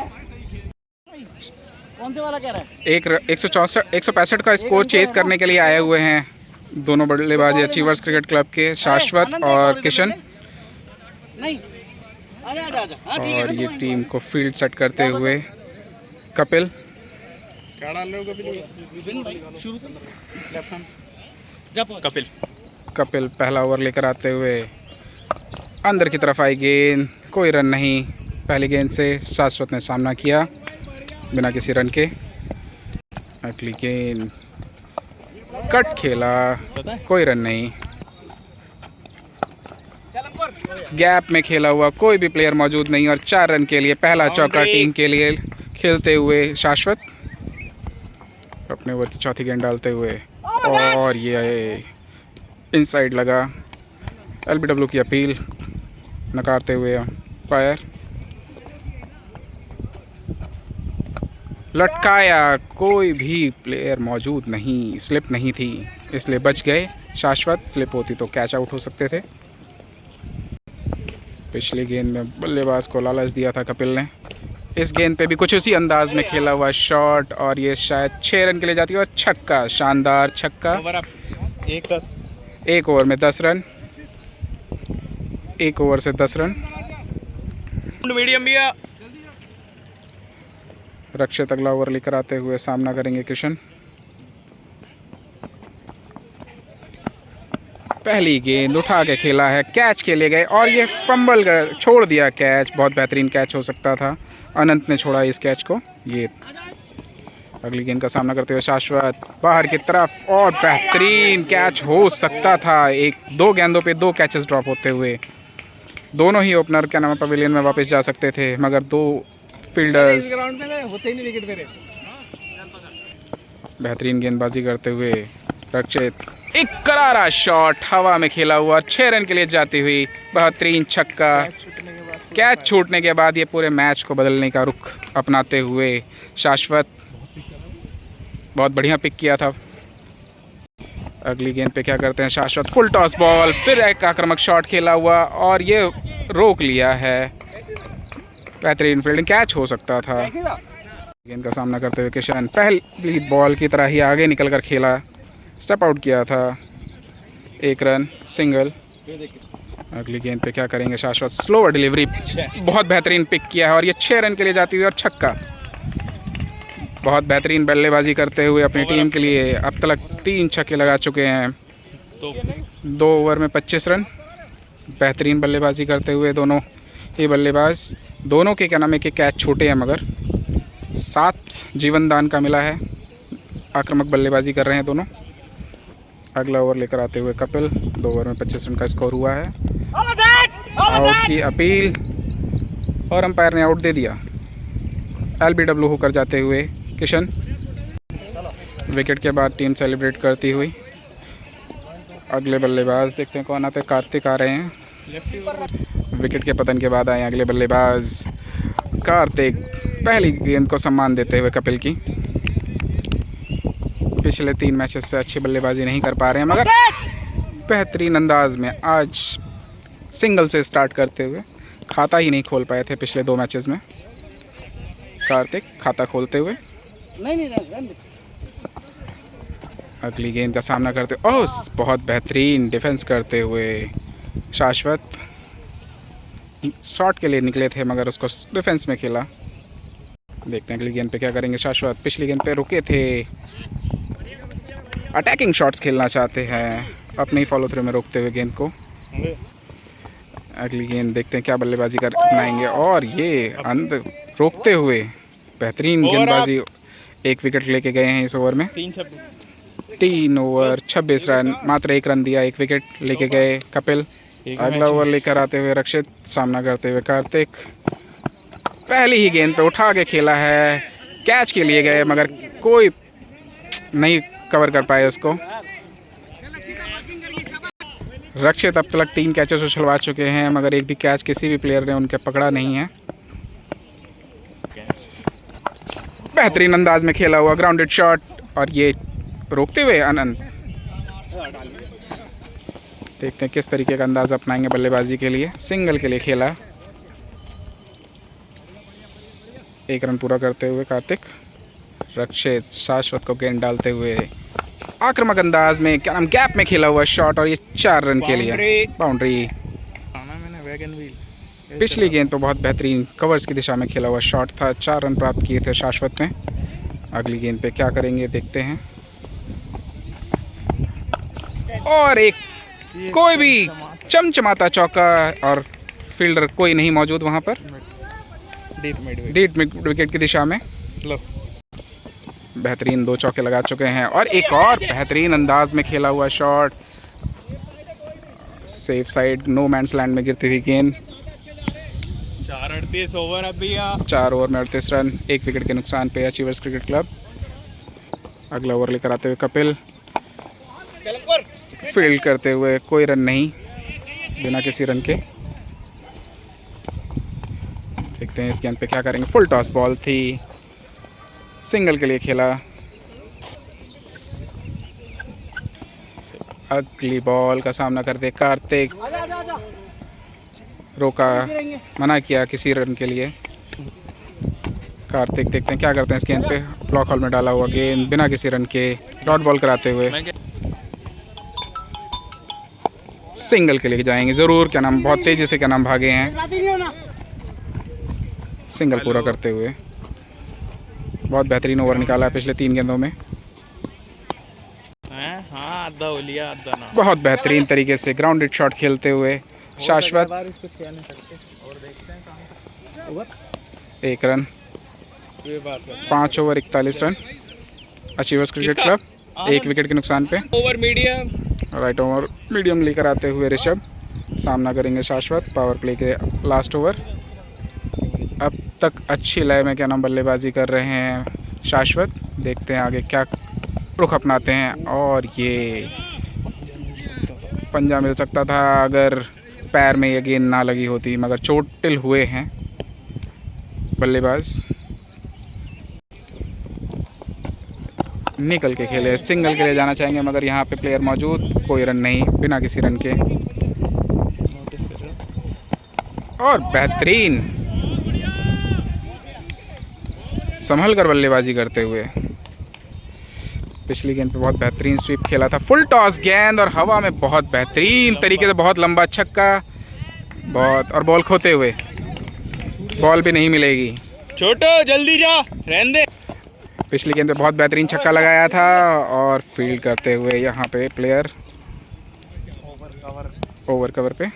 165 का स्कोर चेस करने के लिए आए हुए हैं दोनों बल्लेबाज अचीवर्स क्रिकेट क्लब के, शाश्वत और किशन। और ये टीम को फील्ड सेट करते हुए कपिल। कपिल पहला ओवर लेकर आते हुए अंदर की तरफ आई गेंद, कोई रन नहीं। पहली गेंद से शाश्वत ने सामना किया बिना किसी रन के। अगली गेंद कट खेला, कोई रन नहीं। गैप में खेला हुआ, कोई भी प्लेयर मौजूद नहीं, और 4 रन के लिए पहला चौका टीम के लिए खेलते हुए शाश्वत अपने ओवर की चौथी गेंद डालते हुए, और ये इनसाइड लगा। LBW की अपील नकारते हुए अंपायर। लटकाया, कोई भी प्लेयर मौजूद नहीं, स्लिप नहीं थी, इसलिए बच गए शाश्वत। स्लिप होती तो कैच आउट हो सकते थे। पिछली गेंद में बल्लेबाज को लालच दिया था कपिल ने। इस गेंद पे भी कुछ उसी अंदाज में खेला हुआ शॉट, और ये शायद 6 रन के लिए जाती है, और छक्का, शानदार छक्का। 1 ओवर में 10 रन, 1 ओवर से 10 रन। मीडियम भी है। रक्षित अगला ओवर लेकर आते हुए सामना करेंगे किशन। पहली गेंद उठा के खेला है, कैच के लिए गए, और ये फंबल छोड़ दिया कैच। बहुत बेहतरीन कैच हो सकता था, अनंत ने छोड़ा इस कैच को। ये अगली गेंद का सामना करते हुए शाश्वत बाहर की तरफ, और बेहतरीन कैच हो सकता था। 2 गेंदों पे 2 कैचेस ड्रॉप होते हुए दोनों ही ओपनर क्या नाम है पवेलियन में वापस जा सकते थे, मगर 2 फील्डर्स बेहतरीन गेंदबाजी करते हुए। रक्षित एक करारा शॉट हवा में खेला हुआ, 6 रन के लिए जाती हुई बेहतरीन छक्का। कैच छूटने के बाद ये पूरे मैच को बदलने का रुख अपनाते हुए शाश्वत बहुत बढ़िया पिक किया था। अगली गेंद पे क्या करते हैं शाश्वत, फुल टॉस बॉल, फिर एक आक्रामक शॉट खेला हुआ, और ये रोक लिया है। बेहतरीन फील्डिंग, कैच हो सकता था। गेंद का सामना करते हुए किशन पहली बॉल की तरह ही आगे निकलकर खेला, स्टेप आउट किया था। 1 रन, सिंगल। अगली गेंद पे क्या करेंगे शाश्वत, स्लोअर डिलीवरी, बहुत बेहतरीन पिक किया है, और ये 6 रन के लिए जाती हुई, और छक्का। बहुत बेहतरीन बल्लेबाजी करते हुए अपनी टीम के लिए अब तक 3 छक्के लगा चुके हैं। तो 2 ओवर में 25 रन। बेहतरीन बल्लेबाजी करते हुए दोनों ये बल्लेबाज, दोनों के क्या नाम है कि कैच छोटे हैं मगर 7 जीवन दान का मिला है। आक्रामक बल्लेबाजी कर रहे हैं दोनों। अगला ओवर लेकर आते हुए कपिल। 2 ओवर में 25 रन का स्कोर हुआ है। आउट की अपील और अंपायर ने आउट दे दिया। LBW होकर जाते हुए किशन। विकेट के बाद टीम सेलिब्रेट करती हुई। अगले बल्लेबाज देखते हैं कौन आते हैं। कार्तिक आ रहे हैं। विकेट के पतन के बाद आए अगले बल्लेबाज कार्तिक। पहली गेंद को सम्मान देते हुए कपिल की। पिछले 3 मैचेस से अच्छी बल्लेबाजी नहीं कर पा रहे हैं मगर बेहतरीन अंदाज में आज सिंगल से स्टार्ट करते हुए खाता ही नहीं खोल पाए थे पिछले 2 मैचेस में। कार्तिक खाता खोलते हुए अगली गेंद का सामना करते ओह बहुत बेहतरीन डिफेंस करते हुए शाश्वत। शॉट के लिए निकले थे मगर उसको डिफेंस में खेला। देखते हैं अगली गेंद पे क्या करेंगे शाश्वत। पिछली गेंद पे रुके थे। अटैकिंग शॉट्स खेलना चाहते हैं, अपने ही फॉलो थ्रू में रोकते हुए गेंद को। अगली गेंद देखते हैं क्या बल्लेबाजी कर अपनाएंगे और ये अंदर रोकते हुए बेहतरीन गेंदबाजी। 1 विकेट लेके गए हैं इस ओवर में। 3 ओवर 26 रन, मात्र 1 रन दिया, 1 विकेट लेके गए कपिल। अगला ओवर लेकर आते हुए रक्षित। सामना करते हुए कार्तिक। पहली ही गेंद पे उठा के खेला है, कैच के लिए गए मगर कोई नहीं कवर कर पाए उसको। रक्षित अब तक 3 कैचेस उछलवा चुके हैं मगर एक भी कैच किसी भी प्लेयर ने उनके पकड़ा नहीं है। बेहतरीन अंदाज में खेला हुआ ग्राउंडेड शॉट और ये रोकते हुए अनंत। देखते हैं किस तरीके का अंदाज अपनाएंगे बल्लेबाजी के लिए। सिंगल के लिए खेला। 1 रन पूरा करते हुए कार्तिक। रक्षित शाश्वत को गेंद डालते हुए आक्रामक अंदाज में क्या नाम गैप में खेला हुआ शॉट और ये 4 रन के लिए बाउंड्री। पिछली गेंद पर बहुत बेहतरीन कवर्स की दिशा में खेला हुआ शॉट था। 4 रन प्राप्त किए थे शाश्वत ने। अगली गेंद पे क्या करेंगे देखते हैं। और एक कोई भी चमचमाता चौका और फील्डर कोई नहीं मौजूद वहां पर। डीप विकेट की दिशा में बेहतरीन 2 चौके लगा चुके हैं और एक और बेहतरीन अंदाज में खेला हुआ shot. Safe side no man's land में गिरती हुई गेंद। 4 ओवर अभी 4 ओवर में 38 रन, 1 विकेट के नुकसान पे अचीवर्स क्रिकेट क्लब। अगला ओवर लेकर आते हुए कपिल। फील्ड करते हुए कोई रन नहीं, बिना किसी रन के। देखते हैं इस गेंद पे क्या करेंगे। फुल टॉस बॉल थी, सिंगल के लिए खेला। अगली बॉल का सामना करते कार्तिक। रोका, मना किया किसी रन के लिए। कार्तिक देखते हैं क्या करते हैं इस गेंद पे। ब्लॉक हॉल में डाला हुआ गेंद बिना किसी रन के डॉट बॉल कराते हुए सिंगल के लिए जाएंगे ज़रूर। क्या नाम बहुत तेज़ी से क्या नाम भागे हैं। सिंगल पूरा करते हुए बहुत बेहतरीन ओवर निकाला है पिछले 3 गेंदों में। बहुत बेहतरीन तरीके से ग्राउंडेड शॉट खेलते हुए शाश्वत। 1 run, 5 over 41 run achievers cricket club. 1 wicket के नुकसान पे। Over medium right over medium लेकर आते हुए ऋषभ। सामना करेंगे शाश्वत। पावर प्ले के लास्ट ओवर। अब तक अच्छी लय में क्या नाम बल्लेबाजी कर रहे हैं शाश्वत। देखते हैं आगे क्या रुख अपनाते हैं और ये पंजा मिल सकता था अगर पैर में ये गेंद ना लगी होती मगर चोटिल हुए हैं बल्लेबाज। निकल के खेले, सिंगल के लिए जाना चाहेंगे मगर यहाँ पे प्लेयर मौजूद, कोई रन नहीं, बिना किसी रन के। और बेहतरीन संभल कर बल्लेबाजी करते हुए पिछली गेंद पे बहुत बेहतरीन स्वीप खेला था। फुल टॉस गेंद और हवा में बहुत बेहतरीन तरीके से बहुत लंबा छक्का। बहुत और बॉल खोते हुए, बॉल भी नहीं मिलेगी। छोटो जल्दी जा, रहने दे। पिछली गेंद पे बहुत बेहतरीन छक्का लगाया था और फील्ड करते हुए यहाँ पे प्लेयर ओवर कवर पे।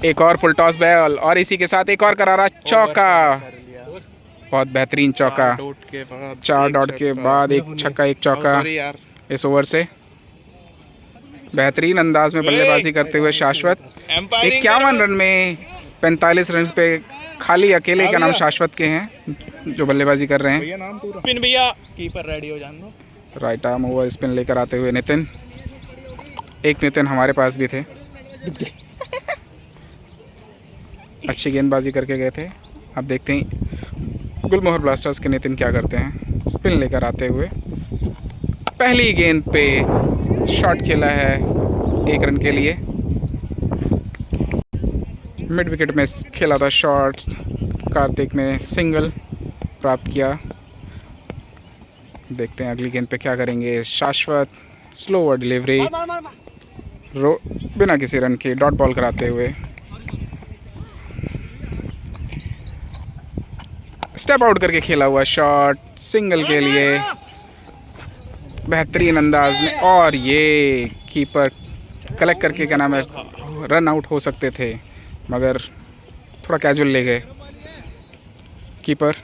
एक और फुल टॉस बॉल और इसी के साथ एक और करारा चौका। बहुत बेहतरीन चौका। 4 डॉट के बाद एक छक्का एक चौका इस ओवर से। बेहतरीन अंदाज में बल्लेबाजी करते हुए शाश्वत 51 रन में 45 रन पे खाली अकेले का नाम शाश्वत के हैं जो बल्लेबाजी कर रहे हैं। स्पिन भैया, कीपर रेडी हो जान दो। राइट आर्म ओवर स्पिन लेकर आते हुए नितिन। एक नितिन हमारे पास भी थे, अच्छी गेंदबाजी करके गए थे। अब देखते हैं गुलमोहर ब्लास्टर्स के नितिन क्या करते हैं। स्पिन लेकर आते हुए पहली गेंद पे शॉट खेला है 1 रन के लिए। मिड विकेट में खेला था शॉट, कार्तिक ने सिंगल प्राप्त किया। देखते हैं अगली गेंद पे क्या करेंगे शाश्वत। स्लो ओवर डिलीवरी बिना किसी रन के डॉट बॉल कराते हुए। स्टेप आउट करके खेला हुआ शॉट सिंगल के लिए बेहतरीन अंदाज में। और ये कीपर कलेक्ट करके क्या नाम है रन आउट हो सकते थे मगर थोड़ा कैजुअल ले गए कीपर।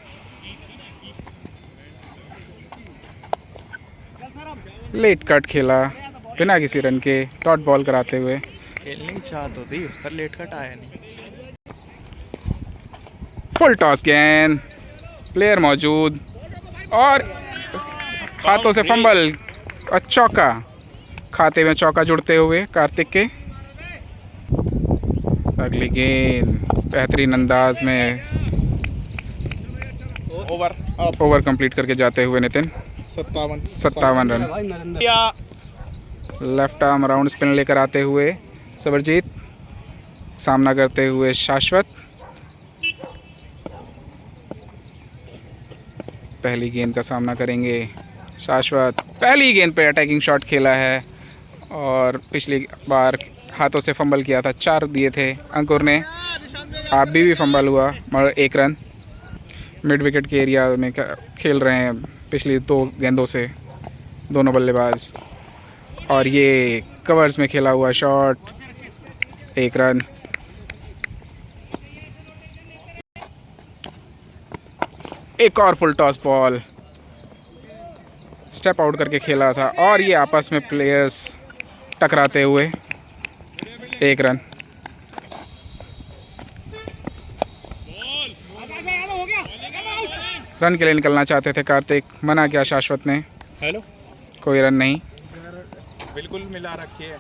लेट कट खेला बिना किसी रन के डॉट बॉल कराते हुए। खेलने की चाहत होती पर लेट कट आया नहीं। फुल टॉस गेंद, प्लेयर मौजूद और हाथों से फंबल और चौका। खाते में चौका जुड़ते हुए कार्तिक के। अगली गेंद बेहतरीन अंदाज में ओवर कंप्लीट करके जाते हुए Nitin. 57 run. Left arm round spin लेकर आते हुए सबरजीत। सामना करते हुए शाश्वत। पहली गेंद का सामना करेंगे शाश्वत। पहली गेंद पे अटैकिंग शॉट खेला है और पिछली बार हाथों से फंबल किया था, 4 दिए थे अंकुर ने। आप भी फंबल हुआ मगर 1 रन। मिड विकेट के एरिया में खेल रहे हैं पिछली 2 गेंदों से दोनों बल्लेबाज। और ये कवर्स में खेला हुआ शॉट 1 रन। एक और full toss ball step out करके खेला था और ये आपस में प्लेयर्स टकराते हुए 1 रन। रन के लिए निकलना चाहते थे कार्तिक, मना किया शाश्वत ने। हेलो, कोई रन नहीं। बिल्कुल मिला रखी है।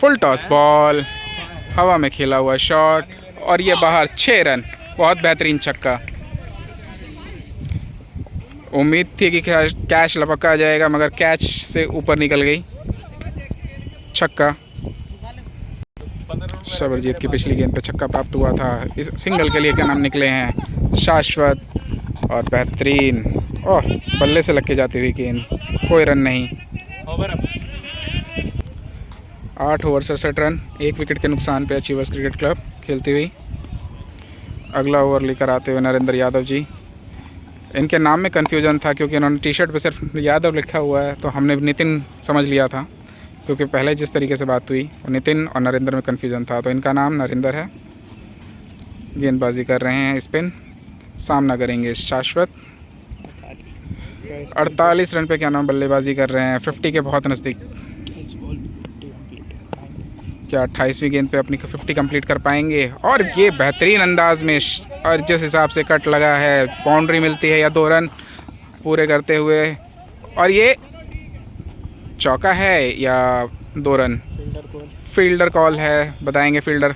फुल टॉस बॉल हवा में खेला हुआ शॉट और ये बाहर 6 रन। बहुत बेहतरीन छक्का। उम्मीद थी कि कैच लपका जाएगा मगर कैच से ऊपर निकल गई छक्का। सबरजीत की पिछली गेंद पे छक्का प्राप्त हुआ था। इस सिंगल के लिए क्या नाम निकले हैं शाश्वत और बेहतरीन ओह बल्ले से लग के जाती हुई गेंद। कोई रन नहीं। 8 ओवर 67 रन, 1 विकेट के नुकसान पे अचीवर्स क्रिकेट क्लब खेलती हुई। अगला ओवर लेकर आते हुए नरेंद्र यादव जी। इनके नाम में कन्फ्यूजन था क्योंकि इन्होंने टी शर्ट पे सिर्फ यादव लिखा हुआ है तो हमने नितिन समझ लिया था क्योंकि पहले जिस तरीके से बात हुई वो नितिन और नरेंद्र में कन्फ्यूजन था। तो इनका नाम नरेंद्र है। गेंदबाजी कर रहे हैं स्पिन। सामना करेंगे शाश्वत। 48 रन पे क्या नाम बल्लेबाजी कर रहे हैं 50 के बहुत नज़दीक। क्या 28वीं गेंद पे अपनी 50 कंप्लीट कर पाएंगे? और ये बेहतरीन अंदाज में और जिस हिसाब से कट लगा है बाउंड्री मिलती है या 2 रन पूरे करते हुए। और ये चौका है या 2 रन? फील्डर कॉल है, बताएंगे फील्डर।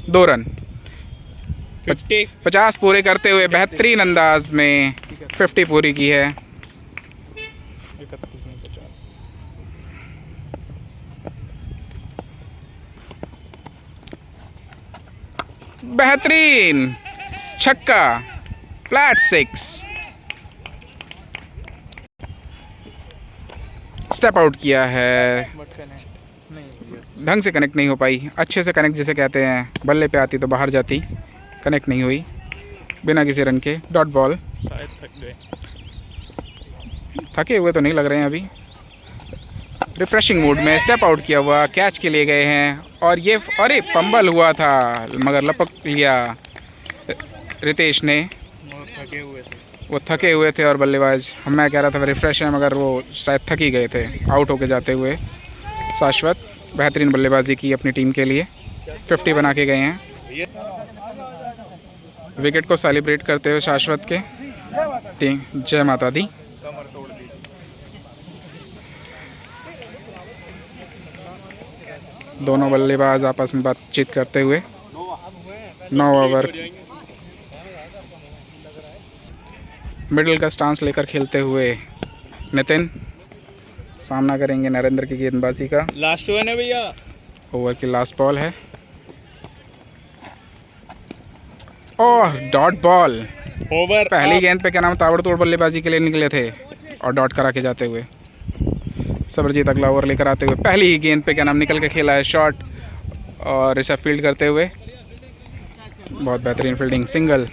2 रन। 50 पूरे करते हुए बेहतरीन अंदाज में 50 पूरी की है। बेहतरीन छक्का, फ्लैट 6। स्टेप आउट किया है, ढंग से कनेक्ट नहीं हो पाई। अच्छे से कनेक्ट जिसे कहते हैं, बल्ले पे आती तो बाहर जाती, कनेक्ट नहीं हुई। बिना किसी रन के डॉट बॉल। शायद थक गए। थके हुए तो नहीं लग रहे हैं अभी। रिफ्रेशिंग मूड में स्टेप आउट किया हुआ, कैच के लिए गए हैं और ये अरे फंबल हुआ था मगर लपक लिया रितेश ने। थके हुए थे वो थके हुए थे और बल्लेबाज मैं कह रहा था रिफ्रेश है मगर वो शायद थक ही गए थे आउट होके जाते हुए। शाश्वत बेहतरीन बल्लेबाजी की अपनी टीम के लिए, 50 बना के गए हैं। विकेट को सेलिब्रेट करते हुए शाश्वत के टीम जय माता दी। कमर तोड़ दी। दोनों बल्लेबाज आपस में बातचीत करते हुए 9 ओवर मिडिल का स्टांस लेकर खेलते हुए नितिन सामना करेंगे नरेंद्र की गेंदबाजी का। लास्ट वन है भैया। ओवर की लास्ट बॉल है और डॉट बॉल। ओवर पहली गेंद पे क्या नाम ताबड़तोड़ बल्लेबाजी के लिए निकले थे और डॉट करा के जाते हुए सबरजीत अगला ओवर लेकर आते हुए पहली ही गेंद पे क्या नाम निकल के खेला है शॉट और ऋषभ फील्ड करते हुए बहुत बेहतरीन फील्डिंग, सिंगल।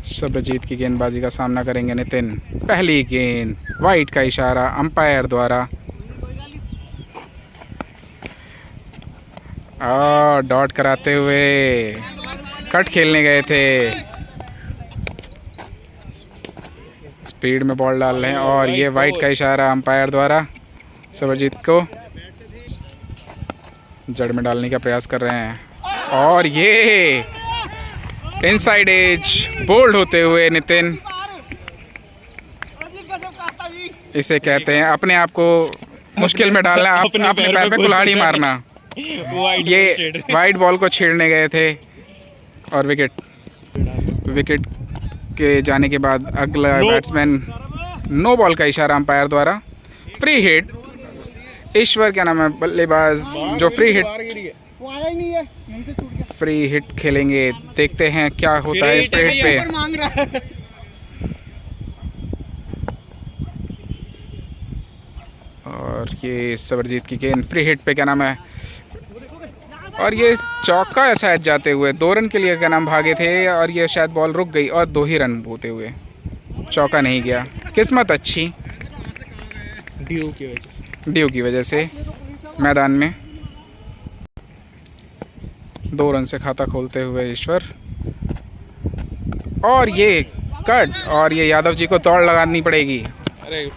सबरजीत की गेंदबाजी का सामना करेंगे नितिन। पहली गेंद वाइड का इशारा अंपायर द्वारा और डॉट कराते हुए कट खेलने गए थे। स्पीड में बॉल डाल रहे हैं और ये वाइड का इशारा अंपायर द्वारा सबरजीत को जड़ में डालने का प्रयास कर रहे हैं और ये इनसाइड एज बोल्ड होते हुए नितिन, इसे कहते हैं अपने आप को मुश्किल में डालना, अपने पैर पे कुल्हाड़ी मारना। ये वाइड बॉल को छेड़ने गए थे और विकेट के जाने के बाद अगला बैट्समैन नो बॉल का इशारा अंपायर द्वारा। फ्री हिट ईश्वर क्या नाम है बल्लेबाज जो फ्री हिट खेलेंगे। देखते हैं क्या होता है इस फ्री हिट पे। और ये सबरजीत की गेंद फ्री हिट पे क्या नाम है और ये चौका शायद जाते हुए 2 रन के लिए क्या नाम भागे थे और ये शायद बॉल रुक गई और 2 ही रन होते हुए चौका नहीं गया। किस्मत अच्छी ड्यू की वजह से मैदान में 2 रन से खाता खोलते हुए ईश्वर और ये कट और ये यादव जी को दौड़ लगानी पड़ेगी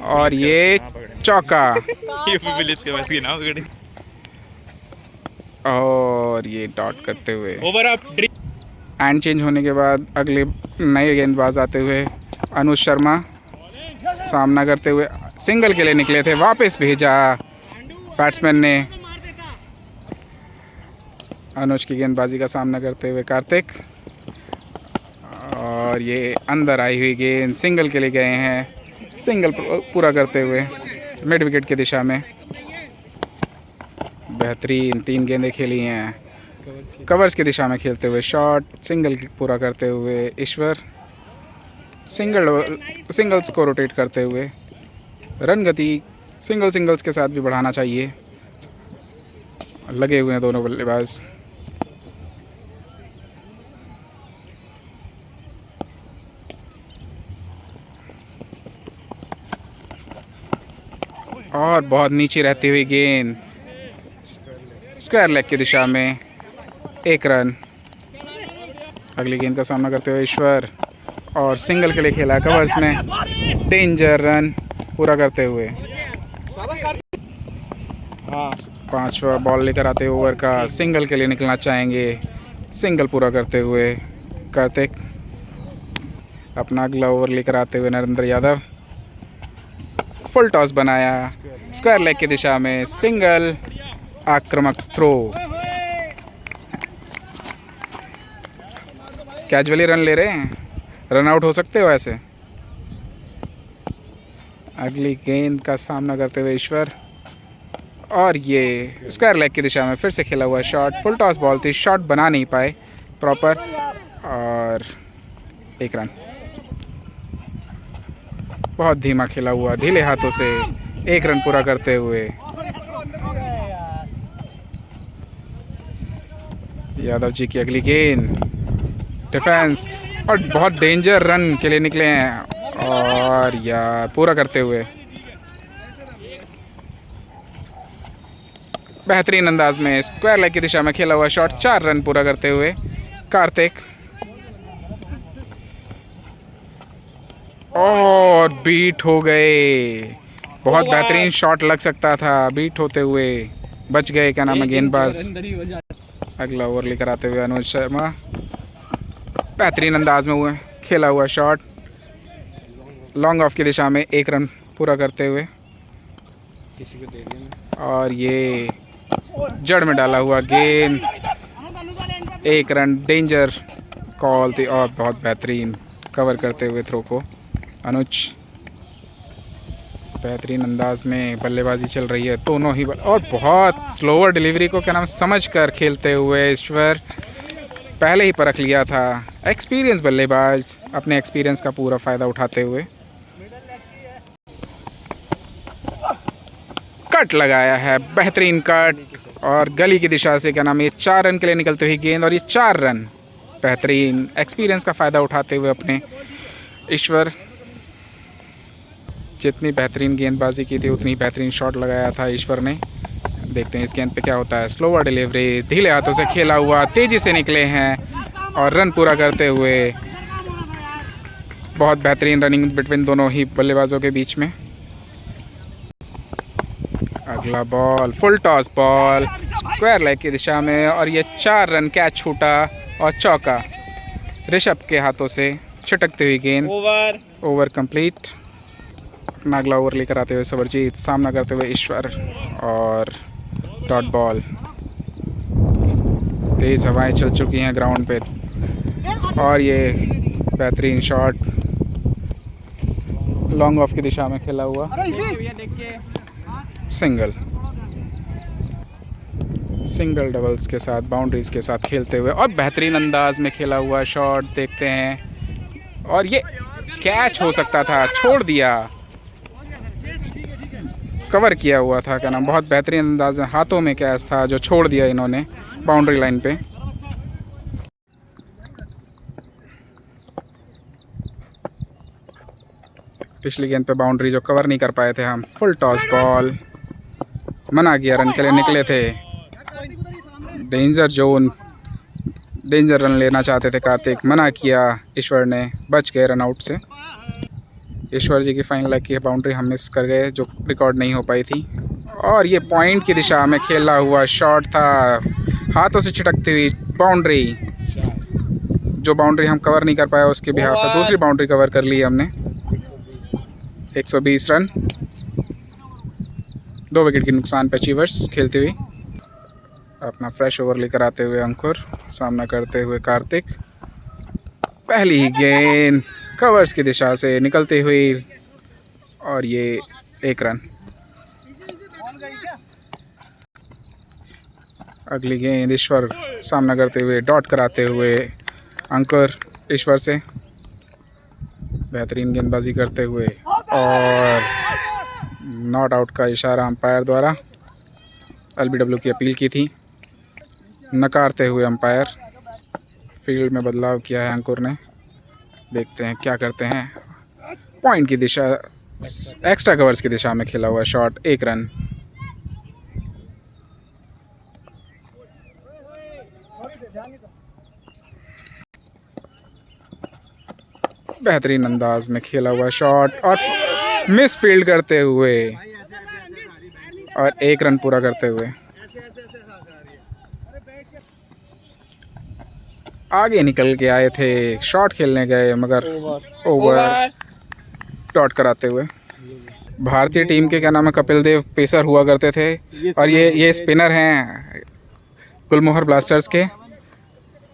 और ये चौका और ये डॉट करते हुए ओवर अप। एंड चेंज होने के बाद अगले नए गेंदबाज आते हुए अनुज शर्मा सामना करते हुए सिंगल के लिए निकले थे, वापस भेजा बैट्समैन ने। अनुज की गेंदबाजी का सामना करते हुए कार्तिक और ये अंदर आई हुई गेंद सिंगल के लिए गए हैं, सिंगल पूरा करते हुए मिड विकेट की दिशा में। बेहतरीन 3 गेंदें खेली हैं कवर्स की दिशा में खेलते हुए, शॉट सिंगल पूरा करते हुए ईश्वर सिंगल्स को रोटेट करते हुए। रन गति सिंगल्स के साथ भी बढ़ाना चाहिए। लगे हुए हैं दोनों बल्लेबाज। और बहुत नीचे रहती हुई गेंद स्क्वायर लेग की दिशा में, 1 रन। अगली गेंद का सामना करते हुए ईश्वर और सिंगल के लिए खेला कवर्स में, डेंजर रन पूरा करते हुए। 5वां बॉल लेकर आते हुए ओवर का सिंगल के लिए निकलना चाहेंगे, सिंगल पूरा करते हुए कार्तिक। अपना अगला ओवर लेकर आते हुए नरेंद्र यादव फुल टॉस बनाया स्क्वायर लेग की दिशा में, सिंगल आक्रामक थ्रो। कैजुअली रन ले रहे हैं, रन आउट हो सकते हो ऐसे। अगली गेंद का सामना करते हुए ईश्वर और ये स्क्वायर लेग की दिशा में फिर से खेला हुआ शॉट, फुल टॉस बॉल थी, शॉट बना नहीं पाए प्रॉपर और 1 रन। बहुत धीमा खेला हुआ ढीले हाथों से 1 रन पूरा करते हुए यादव जी की अगली गेंद डिफेंस और बहुत डेंजर रन के लिए निकले हैं और या पूरा करते हुए बेहतरीन अंदाज में स्क्वायर लेग की दिशा में खेला हुआ शॉट, 4 रन पूरा करते हुए कार्तिक। और बीट हो गए, बहुत बेहतरीन शॉट लग सकता था, बीट होते हुए बच गए, क्या नाम है, गेंदबाज। अगला ओवर लेकर आते हुए अनुज शर्मा, बेहतरीन अंदाज में हुए खेला हुआ शॉट, लॉन्ग ऑफ की दिशा में 1 रन पूरा करते हुए। और ये जड़ में डाला हुआ गेंद, 1 रन, डेंजर कॉल थी और बहुत बेहतरीन कवर करते हुए थ्रो को अनुज। बेहतरीन अंदाज में बल्लेबाजी चल रही है दोनों ही और बहुत स्लोअर डिलीवरी को क्या नाम समझ कर खेलते हुए ईश्वर पहले ही परख लिया था। एक्सपीरियंस बल्लेबाज अपने एक्सपीरियंस का पूरा फ़ायदा उठाते हुए कट लगाया है, बेहतरीन कट, और गली की दिशा से क्या नाम है 4 रन के लिए निकलते हुए गेंद, और ये 4 रन बेहतरीन एक्सपीरियंस का फ़ायदा उठाते हुए अपने ईश्वर। जितनी बेहतरीन गेंदबाजी की थी उतनी बेहतरीन शॉट लगाया था ईश्वर ने। देखते हैं इस गेंद पे क्या होता है। स्लोअर डिलीवरी, ढीले हाथों से खेला हुआ, तेज़ी से निकले हैं और रन पूरा करते हुए बहुत बेहतरीन रनिंग बिटवीन दोनों ही बल्लेबाजों के बीच में। अगला ball full toss ball square leg की दिशा में, और ये 4 रन, कैच छूटा और चौका ऋषभ के हाथों से छिटकती हुई गेंद। Over complete. अपना अगला ओवर लेकर आते हुए सवरजीत, सामना करते हुए ईश्वर, और डॉट बॉल। तेज़ हवाएं चल चुकी हैं ग्राउंड पे, और ये बेहतरीन शॉट लॉन्ग ऑफ की दिशा में खेला हुआ सिंगल डबल्स के साथ, बाउंड्रीज के साथ खेलते हुए और बेहतरीन अंदाज में खेला हुआ शॉट देखते हैं, और ये कैच हो सकता था, छोड़ दिया, कवर किया हुआ था, क्या नाम, बहुत बेहतरीन अंदाज में हाथों में कैच था जो छोड़ दिया इन्होंने बाउंड्री लाइन पे। पिछली गेंद पे बाउंड्री जो कवर नहीं कर पाए थे हम। फुल टॉस बॉल, मना किया, रन के लिए निकले थे, डेंजर जोन, डेंजर रन लेना चाहते थे कार्तिक, मना किया ईश्वर ने, बच गए रन आउट से। ईश्वर जी की फाइनल लेग की बाउंड्री हम मिस कर गए जो रिकॉर्ड नहीं हो पाई थी, और ये पॉइंट की दिशा में खेला हुआ शॉट था, हाथों से छिटकती हुई बाउंड्री, जो बाउंड्री हम कवर नहीं कर पाए उसके बिहाफ पे दूसरी बाउंड्री कवर कर ली हमने। 120 रन, 2 विकेट के नुकसान पे अचीवर्स खेलते हुए। अपना फ्रेश ओवर लेकर आते हुए अंकुर, सामना करते हुए कार्तिक। पहली ही गेंद कवर्स की दिशा से निकलती हुई, और ये 1 रन। अगली गेंद ईश्वर, सामना करते हुए डॉट कराते हुए अंकुर ईश्वर से, बेहतरीन गेंदबाजी करते हुए, और नॉट आउट का इशारा अंपायर द्वारा, LBW की अपील की थी, नकारते हुए अंपायर। फील्ड में बदलाव किया है अंकुर ने, देखते हैं क्या करते हैं। पॉइंट की दिशा, एक्स्ट्रा कवर्स की दिशा में खेला हुआ शॉट, 1 रन। बेहतरीन अंदाज में खेला हुआ शॉट और मिस फील्ड करते हुए, और 1 रन पूरा करते हुए आगे निकल के आए थे, शॉट खेलने गए मगर ओवर डॉट कराते हुए। भारतीय टीम के क्या नाम है, कपिल देव पेसर हुआ करते थे, और ये स्पिनर हैं गुलमोहर ब्लास्टर्स के,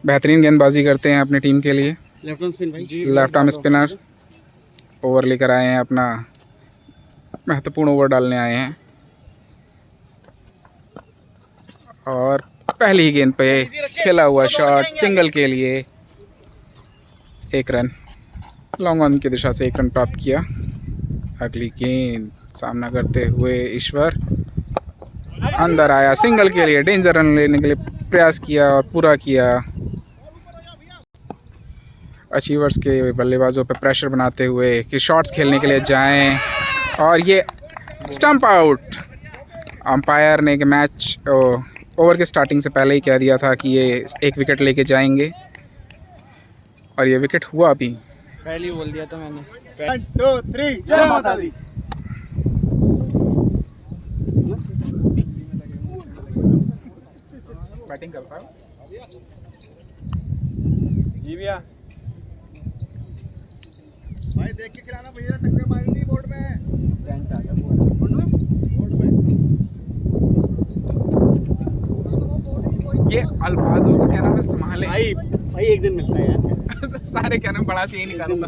बेहतरीन गेंदबाजी करते हैं अपनी टीम के लिए। लेफ्ट आर्म स्पिनर ओवर लेकर आए हैं, अपना महत्वपूर्ण ओवर डालने आए हैं, और पहली गेंद पे खेला हुआ शॉट सिंगल के लिए, 1 रन। लॉन्ग ऑन की दिशा से 1 रन प्राप्त किया। अगली गेंद सामना करते हुए ईश्वर अंदर आया, सिंगल के लिए डेंजर रन लेने के लिए प्रयास किया और पूरा किया। अचीवर्स के बल्लेबाजों पे प्रेशर बनाते हुए कि शॉट्स खेलने के लिए जाएं, और ये स्टंप आउट। अंपायर ने कि मैच ओवर के स्टार्टिंग से पहले ही कह दिया था कि ये 1 विकेट लेके जाएंगे और ये विकेट हुआ भी। पहले ही बोल दिया था मैंने। 1 2 3 जय माता दी। बैटिंग करता है जी भैया। भाई देख के खिलाना भैया, टक्कर मारेंगी बोर्ड में। टेंट आ गया बोर्ड में। ये अल्फाजों को कहना में संभाले भाई एक दिन मिलता है यार। सारे कहना बड़ा से ही निकालूंगा।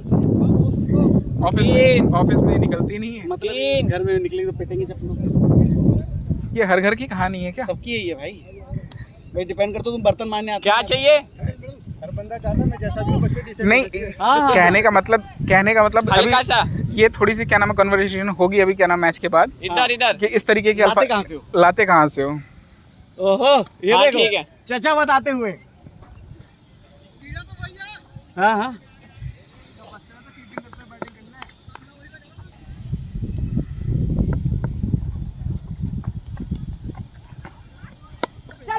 ऑफिस में निकलती नहीं है। मतलब घर में निकलेंगे तो पिटेंगे चप्पलों। ये हर घर की कहानी है क्या? सबकी यही है भाई डिपेंड करता तुम बर्तन मारने आते क्या चाहिए? हर बंदा चाहता है मैं जैसा भी हूं बच्चे डिसेंट नहीं, कहने का मतलब हल्का सा। अभी ये थोड़ी सी क्या नाम है कन्वर्सेशन होगी अभी क्या नाम मैच के बाद इधर कि इस तरीके के लाते कहाँ से हो? लाते कहाँ से हो? ओहो ये हाँ, देखो ठीक है। चचा बताते हुए। हाँ हाँ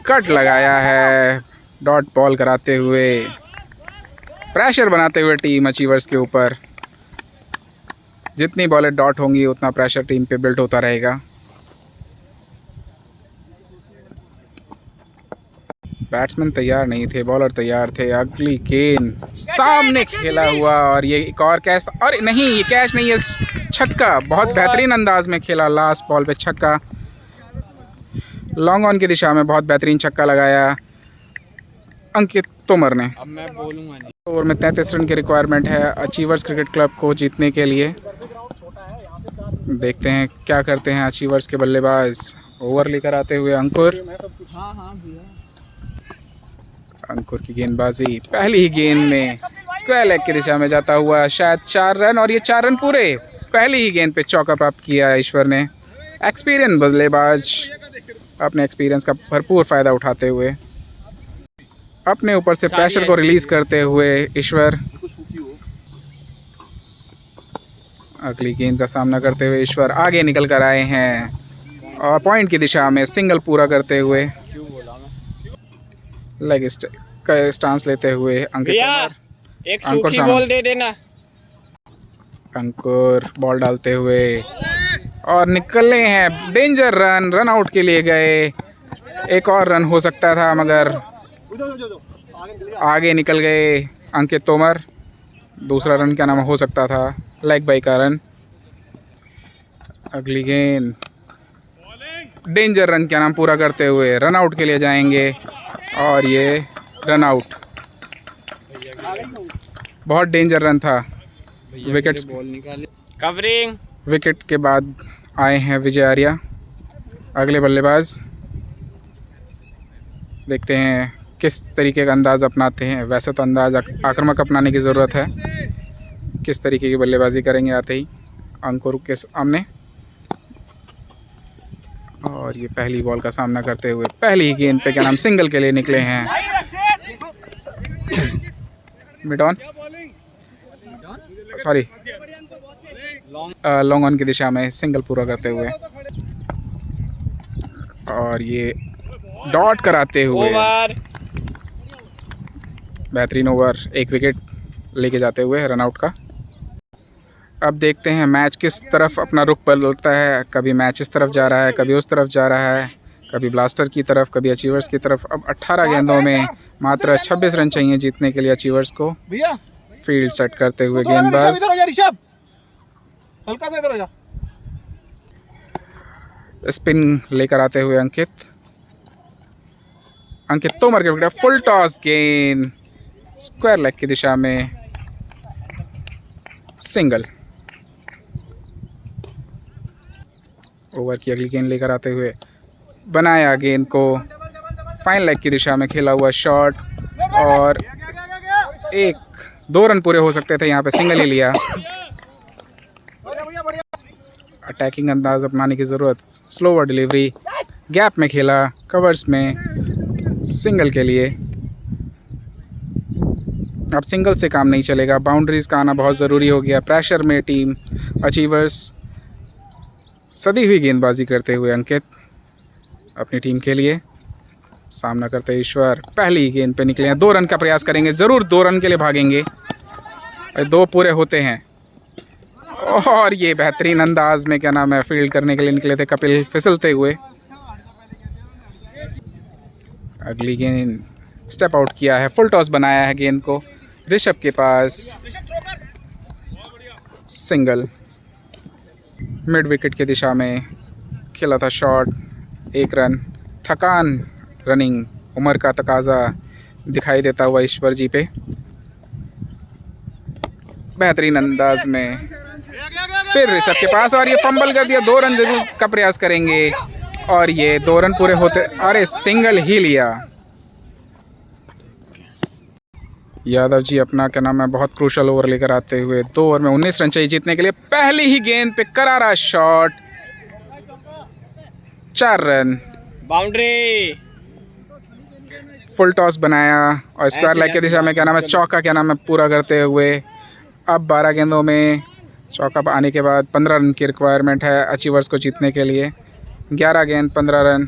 कट लगाया है डॉट बॉल कराते हुए, प्रेशर बनाते हुए टीम अचीवर्स के ऊपर। जितनी बॉलें डॉट होंगी उतना प्रेशर टीम पे बिल्ड होता रहेगा। बैट्समैन तैयार नहीं थे, बॉलर तैयार थे। अगली गेंद सामने खेला हुआ और ये एक और कैच, और नहीं ये कैच नहीं है, छक्का। बहुत बेहतरीन अंदाज में खेला, लास्ट बॉल पे छक्का। लॉन्ग ऑन की दिशा में बहुत बेहतरीन छक्का लगाया अंकित तोमर ने। अब मैं बोलूँगा नहीं। ओवर में 33 रन की रिक्वायरमेंट है अचीवर्स क्रिकेट क्लब को जीतने के लिए। देखते हैं क्या करते हैं अचीवर्स के बल्लेबाज। ओवर लेकर आते हुए अंकुर। हाँ हाँ भैया। अंकुर की गेंदबाजी पहली ही गेंद में स्क्वायर लेग की दिशा में जाता हुआ शायद 4 रन, और ये 4 रन पूरे। पहली ही गेंद पे चौका प्राप्त किया ईश्वर ने। एक्सपीरियंस बल्लेबाज अपने एक्सपीरियंस का भरपूर फ़ायदा उठाते हुए अपने ऊपर से प्रेशर को रिलीज करते हुए ईश्वर अगली गेंद का सामना करते हुए ईश्वर आगे निकल कर आए हैं और पॉइंट की दिशा में सिंगल पूरा करते हुए क्यों बोला मैं? लेग का स्टांस लेते हुए अंकित भैया तोमर। एक अंकुर सूखी सामने। बॉल दे देना। अंकुर बॉल डालते हुए और निकले हैं। डेंजर रन, रन आउट के लिए गए। एक और रन हो सकता था मगर आगे निकल गए अंकित तोमर। दूसरा रन क्या नाम हो सकता था, लेग बाई का रन। अगली गेंद डेंजर रन क्या नाम पूरा करते हुए रन आउट के लिए जाएंगे और ये रन आउट। बहुत डेंजर रन था। विकेट बॉल निकाले। कवरिंग। विकेट के बाद आए हैं विजय आर्या अगले बल्लेबाज। देखते हैं किस तरीके का अंदाज़ अपनाते हैं। वैसे तो अंदाज आक्रामक अपनाने की ज़रूरत है। किस तरीके की बल्लेबाजी करेंगे आते ही अंकुर के सामने। और ये पहली बॉल का सामना करते हुए पहली ही गेंद पे क्या नाम सिंगल के लिए निकले हैं। Mid on, sorry long on की दिशा में सिंगल पूरा करते हुए और ये डॉट कराते हुए ओवर। बेहतरीन ओवर, 1 विकेट लेके जाते हुए रन आउट का। अब देखते हैं मैच किस तरफ अपना रुख बदलता है। कभी मैच इस तरफ जा रहा है, कभी उस तरफ जा रहा है, कभी ब्लास्टर की तरफ, कभी अचीवर्स की तरफ। अब 18 गेंदों में मात्र 26 रन चाहिए जीतने के लिए अचीवर्स को। भैया फील्ड सेट करते हुए गेंदबाज ऋषभ हल्का सा इधर हो जा। स्पिन लेकर आते हुए अंकित तोमर के विकेट। फुल टॉस गेंद स्क्वायर लेग की दिशा में सिंगल। ओवर की अगली गेंद लेकर आते हुए बनाया गेंद को फाइन लेग की दिशा में खेला हुआ शॉट और 1-2 रन पूरे हो सकते थे, यहाँ पे सिंगल ही लिया। अटैकिंग अंदाज अपनाने की ज़रूरत। स्लोवर डिलीवरी, गैप में खेला, कवर्स में सिंगल के लिए। अब सिंगल से काम नहीं चलेगा, बाउंड्रीज़ का आना बहुत ज़रूरी हो गया। प्रेशर में टीम अचीवर्स। सदी हुई गेंदबाजी करते हुए अंकित अपनी टीम के लिए। सामना करते ईश्वर, पहली गेंद पे निकले हैं, 2 रन का प्रयास करेंगे, ज़रूर 2 रन के लिए भागेंगे। 2 पूरे होते हैं और ये बेहतरीन अंदाज में क्या नाम है फील्ड करने के लिए निकले थे कपिल, फिसलते हुए। अगली गेंद स्टेप आउट किया है, फुल टॉस बनाया है गेंद को ऋषभ के पास, सिंगल। मिड विकेट की दिशा में खेला था शॉट, 1 रन। थकान, रनिंग, उम्र का तकाजा दिखाई देता हुआ ईश्वर जी पे। बेहतरीन अंदाज में फिर ऋषभ के पास और ये फंबल कर दिया। 2 रन जरूर का प्रयास करेंगे और ये 2 रन पूरे होते, अरे सिंगल ही लिया। यादव जी अपना क्या नाम है बहुत क्रूशल ओवर लेकर आते हुए 2 ओवर में 19 रन चाहिए जीतने के लिए। पहली ही गेंद पे करारा shot, 4 run. Boundary. Full toss बनाया और स्क्वायर लेग की दिशा में क्या नाम है चौका क्या नाम है पूरा करते हुए। अब 12 गेंदों में चौका आने के बाद 15 रन की रिक्वायरमेंट है अचीवर्स को जीतने के लिए। 11 गेंद 15 रन।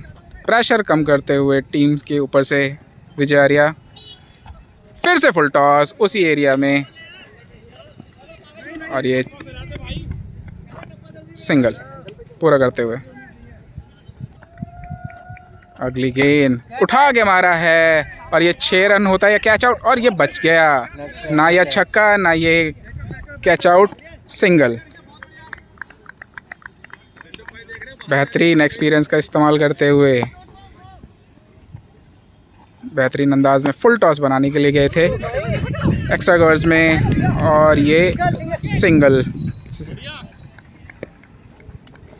प्रेशर कम करते हुए टीम्स के ऊपर से विजय आर्या। फिर से फुल टॉस उसी एरिया में और ये सिंगल पूरा करते हुए। अगली गेंद उठा के मारा है और ये 6 रन होता है, या कैच आउट, और ये बच गया। ना ये छक्का ना ये कैच आउट, सिंगल। बेहतरीन एक्सपीरियंस का इस्तेमाल करते हुए बेहतरीन अंदाज में फुल टॉस बनाने के लिए गए थे एक्स्ट्रा कवर्स में और ये सिंगल।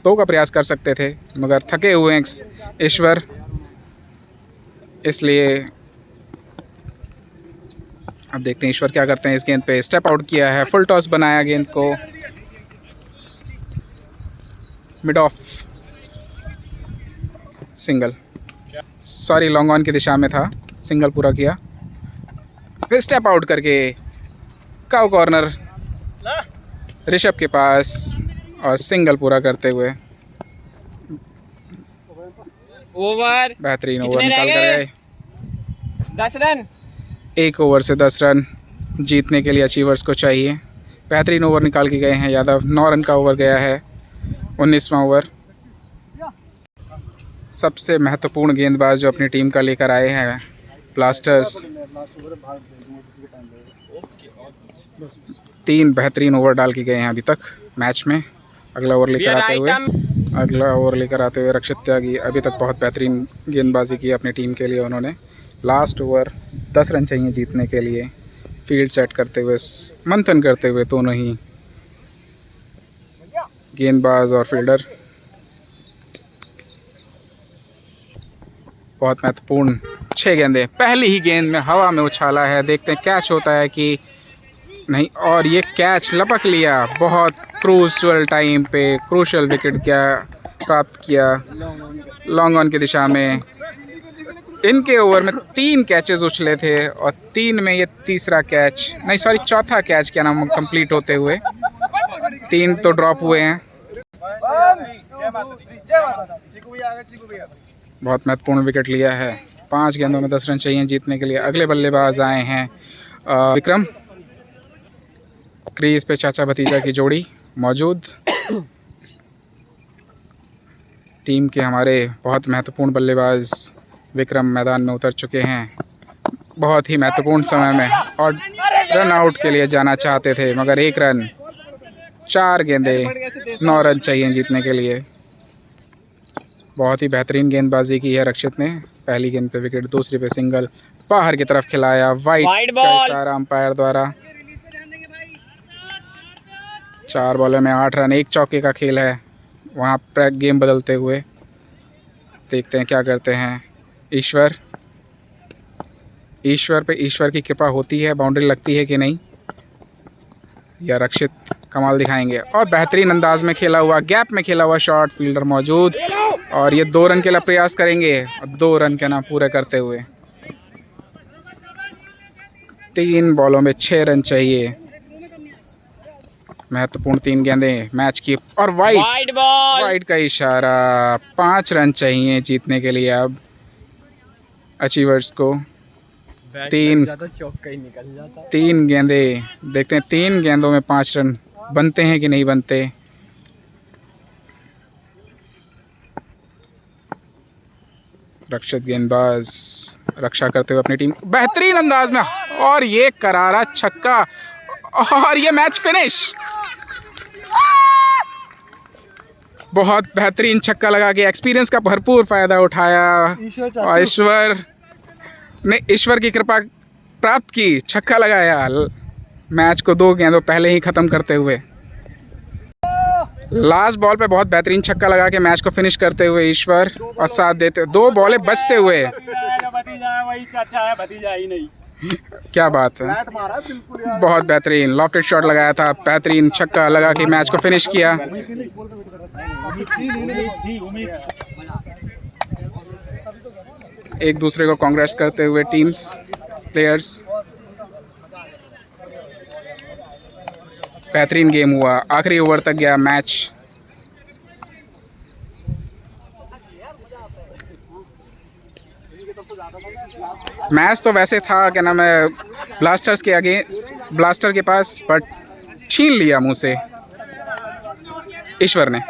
2 का प्रयास कर सकते थे मगर थके हुए हैं ईश्वर, इसलिए अब देखते हैं ईश्वर क्या करते हैं। इस गेंद पे स्टेप आउट किया है, फुल टॉस बनाया गेंद को, mid of, single. Sorry long on की दिशा में था, सिंगल पूरा किया। फिर स्टेप आउट करके काउ कॉर्नर ऋषभ के पास और सिंगल पूरा करते हुए। ओवर। बेहतरीन ओवर निकाल कर गए। 10 रन। 1 ओवर से 10 रन जीतने के लिए अचीवर्स को चाहिए। बेहतरीन ओवर निकाल के गए हैं यादव। 9 रन का ओवर गया है, 19वां ओवर। सबसे महत्वपूर्ण गेंदबाज जो अपनी टीम का लेकर आए हैं ब्लास्टर्स। 3 बेहतरीन ओवर डाल के गए हैं अभी तक मैच में। अगला ओवर लेकर आते हुए रक्षित त्यागी अभी तक बहुत बेहतरीन गेंदबाजी की अपनी टीम के लिए उन्होंने। लास्ट ओवर 10 रन चाहिए जीतने के लिए। फील्ड सेट करते हुए, मंथन करते हुए दोनों ही गेंदबाज और फील्डर। बहुत महत्वपूर्ण 6 गेंदें। पहली ही गेंद में हवा में उछाला है, देखते हैं कैच होता है कि नहीं, और ये कैच लपक लिया। बहुत क्रूशल टाइम पे क्रूशल विकेट क्या प्राप्त किया लॉन्ग ऑन की दिशा में। इनके ओवर में 3 कैचेस उछले थे और 3 में ये तीसरा कैच, नहीं सॉरी चौथा कैच क्या नाम कंप्लीट होते हुए। 3 तो ड्रॉप हुए हैं। बहुत महत्वपूर्ण विकेट लिया है। 5 गेंदों में 10 रन चाहिए जीतने के लिए। अगले बल्लेबाज आए हैं विक्रम। क्रीज पे चाचा भतीजा की जोड़ी मौजूद। टीम के हमारे बहुत महत्वपूर्ण बल्लेबाज विक्रम मैदान में उतर चुके हैं बहुत ही महत्वपूर्ण समय में और रन आउट के लिए जाना चाहते थे मगर 1 रन, 4 गेंदें, 9 रन चाहिए जीतने के लिए। बहुत ही बेहतरीन गेंदबाजी की है रक्षित ने। पहली गेंद पे विकेट, दूसरी पे सिंगल, बाहर की तरफ खिलाया, वाइड का इशारा अंपायर द्वारा। 4 बॉलों में 8 रन, 1 चौके का खेल है वहाँ पर गेम बदलते हुए। देखते हैं क्या करते हैं ईश्वर पे ईश्वर की कृपा होती है, बाउंड्री लगती है कि नहीं, या रक्षित कमाल दिखाएंगे। और बेहतरीन अंदाज में खेला हुआ, गैप में खेला हुआ शॉट, फील्डर मौजूद और ये 2 रन के लिए प्रयास करेंगे और 2 रन के नाम पूरे करते हुए। 3 बॉलों में 6 रन चाहिए। महत्वपूर्ण 3 गेंदें मैच की और वाइड वाइड बॉल। वाइड का इशारा। 5 रन चाहिए जीतने के लिए अब अचीवर्स को। 3 चौका ही निकल जाता। 3 गेंदें, देखते हैं 3 गेंदों में 5 रन बनते हैं कि नहीं बनते। रक्षित गेंदबाज रक्षा करते हुए अपनी टीम बेहतरीन अंदाज में, और ये करारा छक्का और ये मैच फिनिश। बहुत बेहतरीन छक्का लगा के एक्सपीरियंस का भरपूर फायदा उठाया और ईश्वर की कृपा प्राप्त की, छक्का लगाया मैच को 2 गेंदों पहले ही ख़त्म करते हुए। लास्ट बॉल पे बहुत बेहतरीन छक्का लगा के मैच को फिनिश करते हुए ईश्वर और साथ देते 2 बॉलें बचते हुए। भतीजा ही नहीं, क्या बात है, फ्लैट मारा बिल्कुल यार। बहुत बेहतरीन लॉफ्टेड शॉट लगाया था, बेहतरीन छक्का लगा के मैच को फिनिश किया। एक दूसरे को कांग्रेस करते हुए टीम्स प्लेयर्स। बेहतरीन गेम हुआ, आखिरी ओवर तक गया मैच। मैच तो वैसे था क्या नाम है ब्लास्टर्स के अगेंस्ट, ब्लास्टर के पास, बट छीन लिया मुंह से ईश्वर ने।